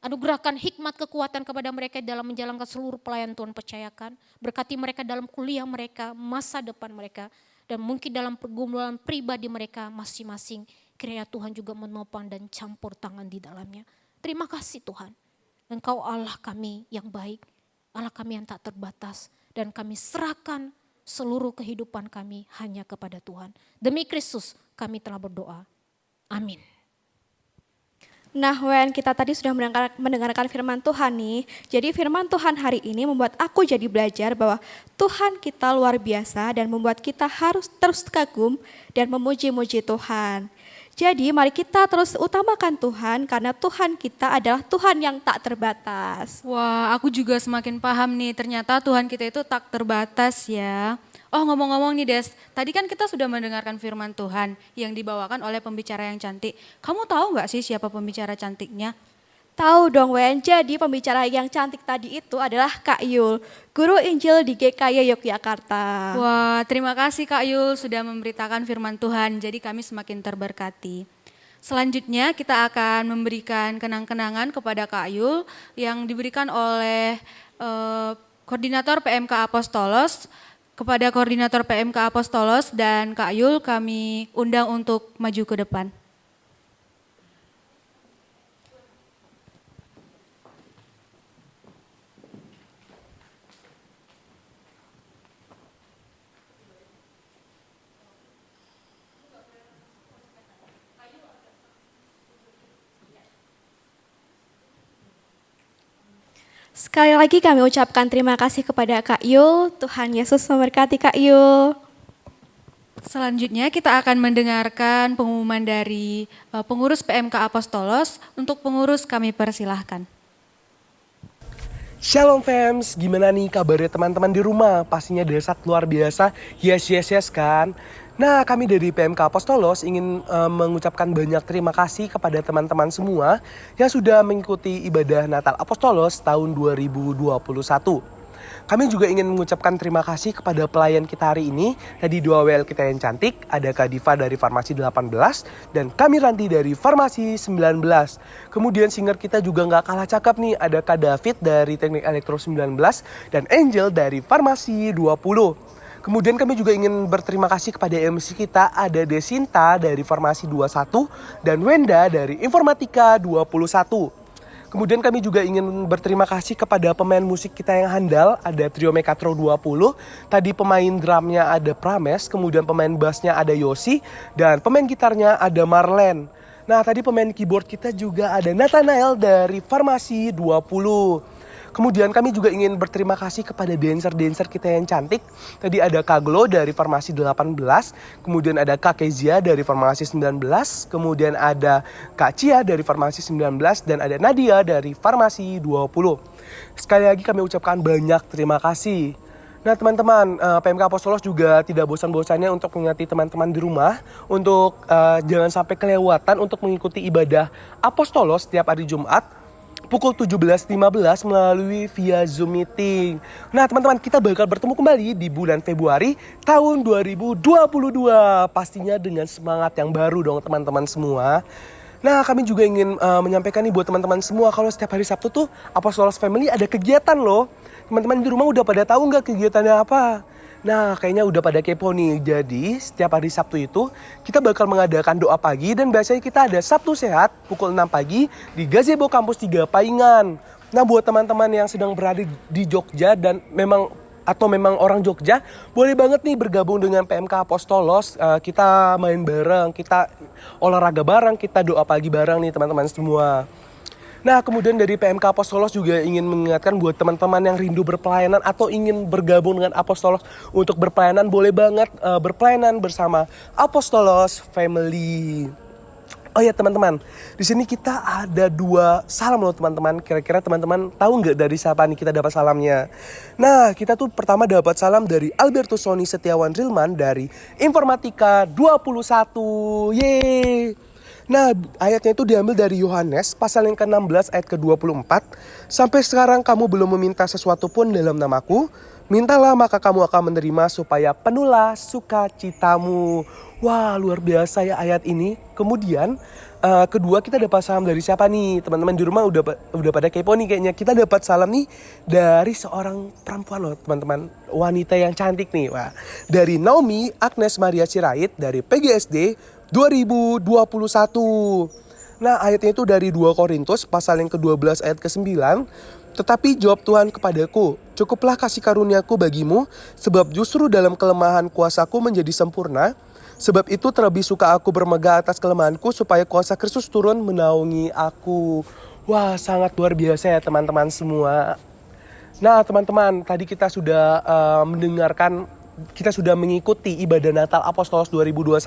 anugerahkan hikmat kekuatan kepada mereka dalam menjalankan seluruh pelayanan Tuhan percayakan. Berkati mereka dalam kuliah mereka, masa depan mereka, dan mungkin dalam pergumulan pribadi mereka masing-masing. Kiranya Tuhan juga menopang dan campur tangan di dalamnya. Terima kasih Tuhan, Engkau Allah kami yang baik, Allah kami yang tak terbatas. dan kami serahkan seluruh kehidupan kami hanya kepada Tuhan. Demi Kristus kami telah berdoa. Amin. Nah, Wen, kita tadi sudah mendengarkan firman Tuhan nih. Jadi firman Tuhan hari ini membuat aku jadi belajar bahwa Tuhan kita luar biasa dan membuat kita harus terus kagum dan memuji-muji Tuhan. Jadi mari kita terus utamakan Tuhan karena Tuhan kita adalah Tuhan yang tak terbatas. Wah, aku juga semakin paham nih, ternyata Tuhan kita itu tak terbatas ya. Oh, ngomong-ngomong nih Des, tadi kan kita sudah mendengarkan firman Tuhan yang dibawakan oleh pembicara yang cantik. Kamu tahu gak sih siapa pembicara cantiknya? Tahu dong Wen, jadi pembicara yang cantik tadi itu adalah Kak Yul, Guru Injil di GKY Yogyakarta. Wah, terima kasih Kak Yul sudah memberitakan firman Tuhan, jadi kami semakin terberkati. Selanjutnya kita akan memberikan kenang-kenangan kepada Kak Yul yang diberikan oleh Koordinator PMK Apostolos. Kepada Koordinator PMK Apostolos dan Kak Yul kami undang untuk maju ke depan. Sekali lagi kami ucapkan terima kasih kepada Kak Yul. Tuhan Yesus memberkati Kak Yul. Selanjutnya kita akan mendengarkan pengumuman dari pengurus PMK Apostolos. Untuk pengurus kami persilahkan. Shalom fams, gimana nih kabarnya teman-teman di rumah? Pastinya dahsyat luar biasa, yes kan? Nah, kami dari PMK Apostolos ingin mengucapkan banyak terima kasih kepada teman-teman semua yang sudah mengikuti ibadah Natal Apostolos tahun 2021. Kami juga ingin mengucapkan terima kasih kepada pelayan kita hari ini. Tadi dua WL kita yang cantik, ada Kak Diva dari Farmasi 18 dan kami Ranti dari Farmasi 19. Kemudian singer kita juga nggak kalah cakep nih, ada Kak David dari Teknik Elektro 19 dan Angel dari Farmasi 20. Kemudian kami juga ingin berterima kasih kepada MC kita, ada Desinta dari Farmasi 21 dan Wenda dari Informatika 21. Kemudian kami juga ingin berterima kasih kepada pemain musik kita yang handal, ada Trio Mekatro 20. Tadi pemain drumnya ada Prames, kemudian pemain bassnya ada Yosi, dan pemain gitarnya ada Marlen. Nah, tadi pemain keyboard kita juga ada Nathanael dari Farmasi 20. Kemudian kami juga ingin berterima kasih kepada dancer-dancer kita yang cantik. Tadi ada Kak Glo dari Farmasi 18, kemudian ada Kak Kezia dari Farmasi 19, kemudian ada Kak Cia dari Farmasi 19, dan ada Nadia dari Farmasi 20. Sekali lagi kami ucapkan banyak terima kasih. Nah teman-teman, PMK Apostolos juga tidak bosan-bosannya untuk mengingati teman-teman di rumah untuk jangan sampai kelewatan untuk mengikuti ibadah Apostolos setiap hari Jumat pukul 17.15 melalui via Zoom meeting. Nah teman-teman, kita bakal bertemu kembali di bulan Februari tahun 2022. Pastinya dengan semangat yang baru dong teman-teman semua. Nah kami juga ingin menyampaikan nih buat teman-teman semua kalau setiap hari Sabtu tuh Apostolos Family ada kegiatan loh. Teman-teman di rumah udah pada tahu nggak kegiatannya apa? Nah kayaknya udah pada kepo nih. Jadi setiap hari Sabtu itu kita bakal mengadakan doa pagi dan biasanya kita ada Sabtu Sehat pukul 6 pagi di Gazebo Kampus 3 Paingan. Nah buat teman-teman yang sedang berada di Jogja dan memang orang Jogja, boleh banget nih bergabung dengan PMK Apostolos. Kita main bareng, kita olahraga bareng, kita doa pagi bareng nih teman-teman semua. Nah kemudian dari PMK Apostolos juga ingin mengingatkan buat teman-teman yang rindu berpelayanan atau ingin bergabung dengan Apostolos untuk berpelayanan, boleh banget berpelayanan bersama Apostolos Family. Oh ya teman-teman, di sini kita ada 2 salam loh teman-teman. Kira-kira teman-teman tahu nggak dari siapa nih kita dapat salamnya? Nah kita tuh pertama dapat salam dari Albertus Sony Setiawan Rilman dari Informatika 21. Yeay! Nah ayatnya itu diambil dari Yohanes pasal yang ke-16 ayat ke-24. Sampai sekarang kamu belum meminta sesuatu pun dalam namaku. Mintalah maka kamu akan menerima supaya penuhlah sukacitamu. Wah luar biasa ya ayat ini. Kemudian kedua kita dapat salam dari siapa nih? Teman-teman di rumah udah pada kepo nih kayaknya. Kita dapat salam nih dari seorang perempuan loh teman-teman. Wanita yang cantik nih. Wah, dari Naomi Agnes Maria Sirait dari PGSD 2021. Nah ayatnya itu dari 2 Korintus pasal yang ke-12 ayat ke-9. Tetapi jawab Tuhan kepadaku, cukuplah kasih karuniaku bagimu, sebab justru dalam kelemahan kuasaku menjadi sempurna. Sebab itu terlebih suka aku bermegah atas kelemahanku, supaya kuasa Kristus turun menaungi aku. Wah, sangat luar biasa ya teman-teman semua. Nah teman-teman, tadi kita sudah kita sudah mengikuti ibadah Natal Apostolos 2021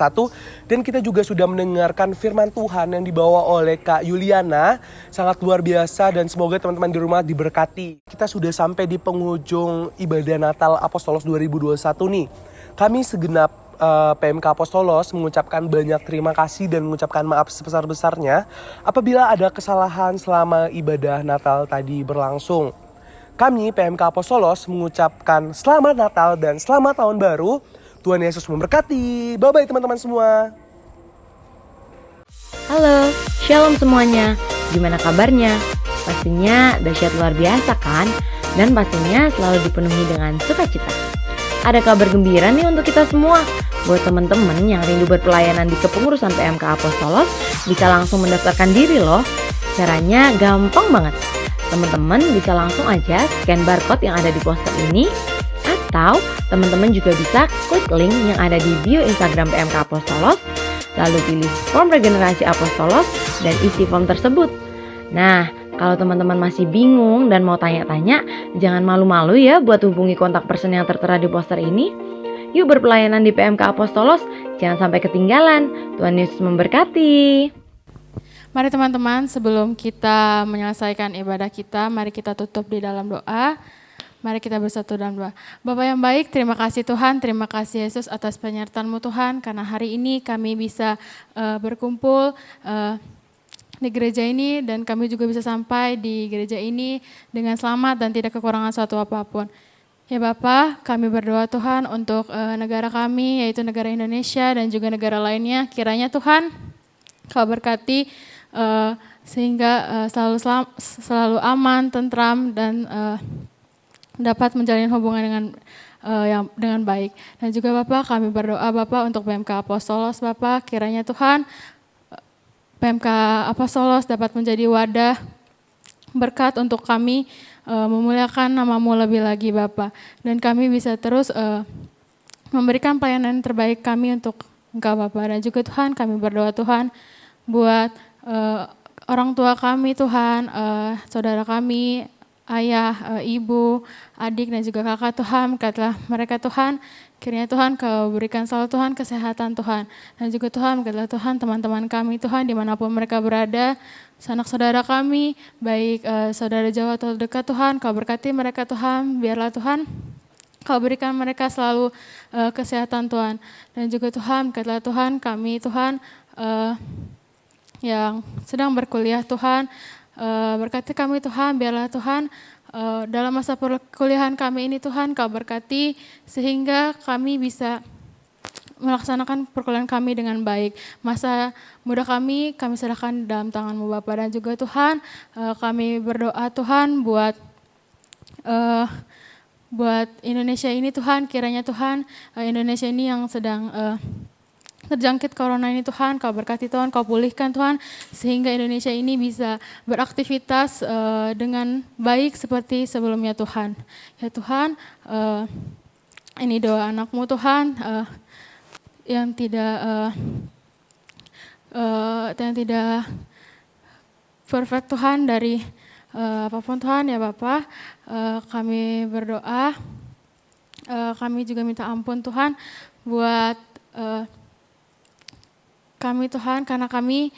dan kita juga sudah mendengarkan firman Tuhan yang dibawa oleh Kak Yuliana. Sangat luar biasa dan semoga teman-teman di rumah diberkati. Kita sudah sampai di penghujung ibadah Natal Apostolos 2021 nih. Kami segenap PMK Apostolos mengucapkan banyak terima kasih dan mengucapkan maaf sebesar-besarnya apabila ada kesalahan selama ibadah Natal tadi berlangsung. Kami PMK Apostolos mengucapkan selamat Natal dan selamat tahun baru. Tuhan Yesus memberkati. Bye-bye teman-teman semua. Halo, shalom semuanya. Gimana kabarnya? Pastinya dahsyat luar biasa kan? Dan pastinya selalu dipenuhi dengan sukacita. Ada kabar gembira nih untuk kita semua. Buat teman-teman yang rindu berpelayanan di kepengurusan PMK Apostolos, bisa langsung mendaftarkan diri loh. Caranya gampang banget. Teman-teman bisa langsung aja scan barcode yang ada di poster ini, atau teman-teman juga bisa klik link yang ada di bio Instagram PMK Apostolos, lalu pilih form regenerasi Apostolos dan isi form tersebut. Nah, kalau teman-teman masih bingung dan mau tanya-tanya, jangan malu-malu ya buat hubungi kontak person yang tertera di poster ini. Yuk berpelayanan di PMK Apostolos, jangan sampai ketinggalan. Tuhan Yesus memberkati. Mari teman-teman, sebelum kita menyelesaikan ibadah kita, mari kita tutup di dalam doa. Mari kita bersatu dalam doa. Bapa yang baik, terima kasih Tuhan, terima kasih Yesus atas penyertaan-Mu Tuhan, karena hari ini kami bisa berkumpul di gereja ini, dan kami juga bisa sampai di gereja ini dengan selamat dan tidak kekurangan suatu apapun. Ya Bapa, kami berdoa Tuhan untuk negara kami, yaitu negara Indonesia dan juga negara lainnya. Kiranya Tuhan, Kau berkati sehingga selalu aman, tentram, dan dapat menjalin hubungan dengan baik. Dan juga Bapak, kami berdoa Bapak untuk PMK Apostolos Bapak, kiranya Tuhan PMK Apostolos dapat menjadi wadah berkat untuk kami memuliakan nama-Mu lebih lagi Bapak. Dan kami bisa terus memberikan pelayanan terbaik kami untuk Engkau Bapak. Dan juga Tuhan, kami berdoa Tuhan buat orang tua kami Tuhan, saudara kami, ayah, ibu, adik dan juga kakak Tuhan, berkatilah mereka Tuhan, kiranya Tuhan Kau berikan selalu Tuhan kesehatan Tuhan, dan juga Tuhan berkatilah Tuhan teman-teman kami Tuhan dimanapun mereka berada, sanak saudara kami, baik saudara jauh atau dekat Tuhan, Kau berkati mereka Tuhan, biarlah Tuhan Kau berikan mereka selalu kesehatan Tuhan, dan juga Tuhan berkatilah Tuhan kami Tuhan, yang sedang berkuliah Tuhan, berkati kami Tuhan, biarlah Tuhan dalam masa perkuliahan kami ini Tuhan Kau berkati sehingga kami bisa melaksanakan perkuliahan kami dengan baik. Masa muda kami serahkan dalam tangan-Mu Bapa, dan juga Tuhan kami berdoa Tuhan buat Indonesia ini Tuhan, kiranya Tuhan Indonesia ini yang sedang terjangkit corona ini Tuhan, Kau berkati Tuhan, Kau pulihkan Tuhan, sehingga Indonesia ini bisa beraktivitas dengan baik seperti sebelumnya Tuhan. Ya Tuhan, ini doa anak-Mu Tuhan, yang tidak perfect Tuhan dari apapun Tuhan ya Bapa, kami berdoa, kami juga minta ampun Tuhan buat kami Tuhan, karena kami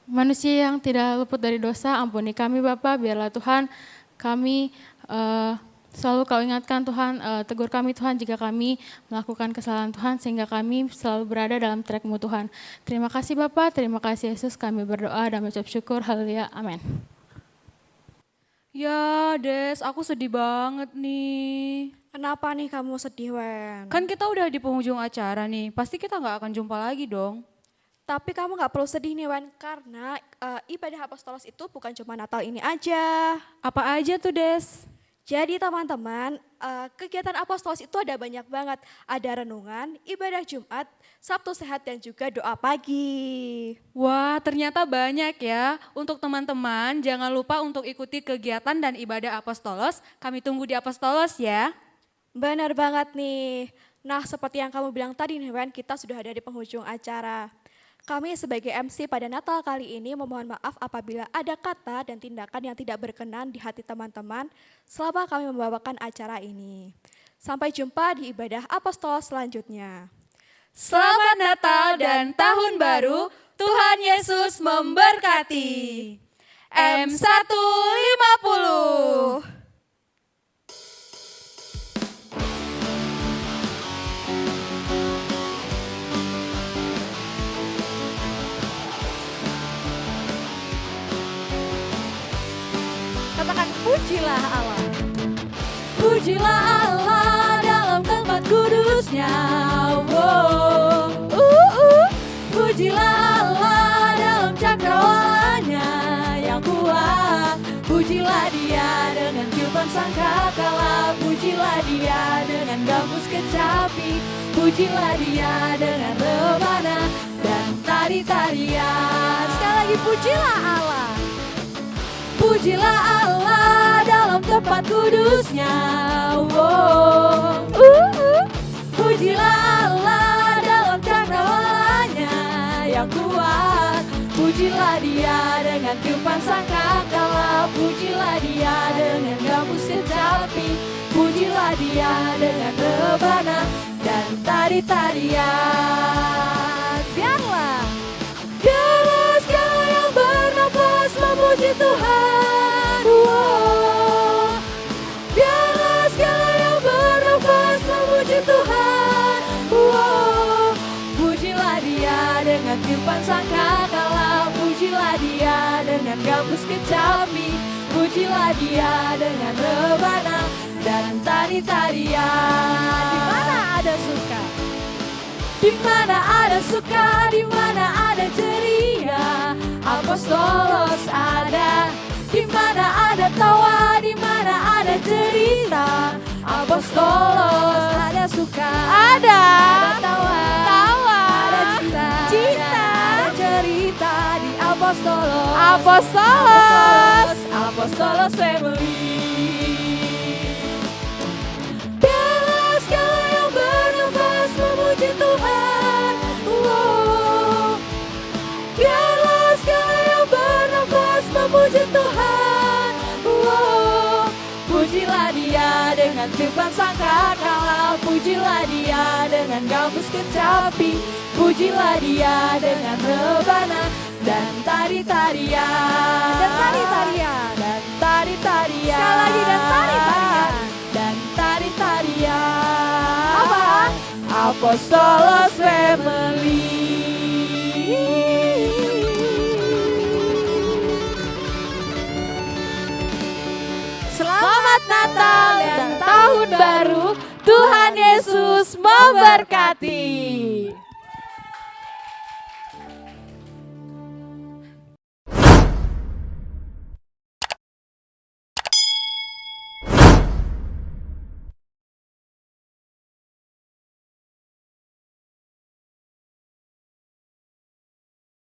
manusia yang tidak luput dari dosa. Ampuni kami Bapa, biarlah Tuhan kami selalu Kau ingatkan Tuhan, tegur kami Tuhan jika kami melakukan kesalahan Tuhan, sehingga kami selalu berada dalam track-Mu Tuhan. Terima kasih Bapa, terima kasih Yesus, kami berdoa dan mengucap syukur, haleluya, amin. Ya Des, aku sedih banget nih. Kenapa nih kamu sedih, Wen? Kan kita udah di penghujung acara nih, pasti kita gak akan jumpa lagi dong. Tapi kamu gak perlu sedih nih, Wen, karena ibadah apostolos itu bukan cuma Natal ini aja. Apa aja tuh Des? Jadi teman-teman, kegiatan apostolos itu ada banyak banget. Ada renungan, ibadah Jumat, Sabtu Sehat, dan juga doa pagi. Wah, ternyata banyak ya. Untuk teman-teman, jangan lupa untuk ikuti kegiatan dan ibadah Apostolos. Kami tunggu di Apostolos ya. Benar banget nih. Nah, seperti yang kamu bilang tadi nih Wen, kita sudah ada di penghujung acara. Kami sebagai MC pada Natal kali ini memohon maaf apabila ada kata dan tindakan yang tidak berkenan di hati teman-teman selama kami membawakan acara ini. Sampai jumpa di ibadah apostol selanjutnya. Selamat Natal dan Tahun Baru, Tuhan Yesus memberkati. M150. Katakan pujilah Allah. Pujilah Allah dalam tempat kudusnya. Pujilah Allah dalam cakrawalanya yang kuat. Pujilah dia dengan tiupan sangkakala. Pujilah dia dengan gambus kecapi. Pujilah dia dengan rebana dan tari-tarian. Sekali lagi pujilah Allah. Pujilah Allah dalam tempat kudusnya. Pujilah Allah dalam cakrawalanya yang kuat. Pujilah dia dengan tiupan sangkakala. Pujilah dia dengan gambus kecapi. Pujilah dia dengan rebana dan tari-tarian. Biarlah segala yang bernafas memuji Tuhan. Biarlah segala yang bernafas memuji Tuhan. Pujilah dia dengan tiupan sangkakala. Pujilah dia dengan gambus kecapi. Pujilah dia dengan rebana dan tari-tarian. Di mana ada suka? Di mana ada suka? Di mana ada ceria? Apostolos ada. Di mana ada tawa? Di mana ada cerita? Apostolos ada suka. Ada tawa. Ada cinta. Ada cerita di Apostolos. Apostolos family. Biarlah segala yang bernafas memuji Tuhan. Biarlah segala yang bernafas memuji Tuhan. Pujilah dia dengan tiupan sangkakala. Pujilah dia dengan gambus kecapi. Pujilah dia dengan rebana dan tari-tarian. Dan tari-tarian. Dan tari-tarian. Sekali lagi dan tari-tarian. Dan tari-tarian. Apa? Apostolos family. Selamat Natal dan Tahun Baru. Tuhan Yesus memberkati.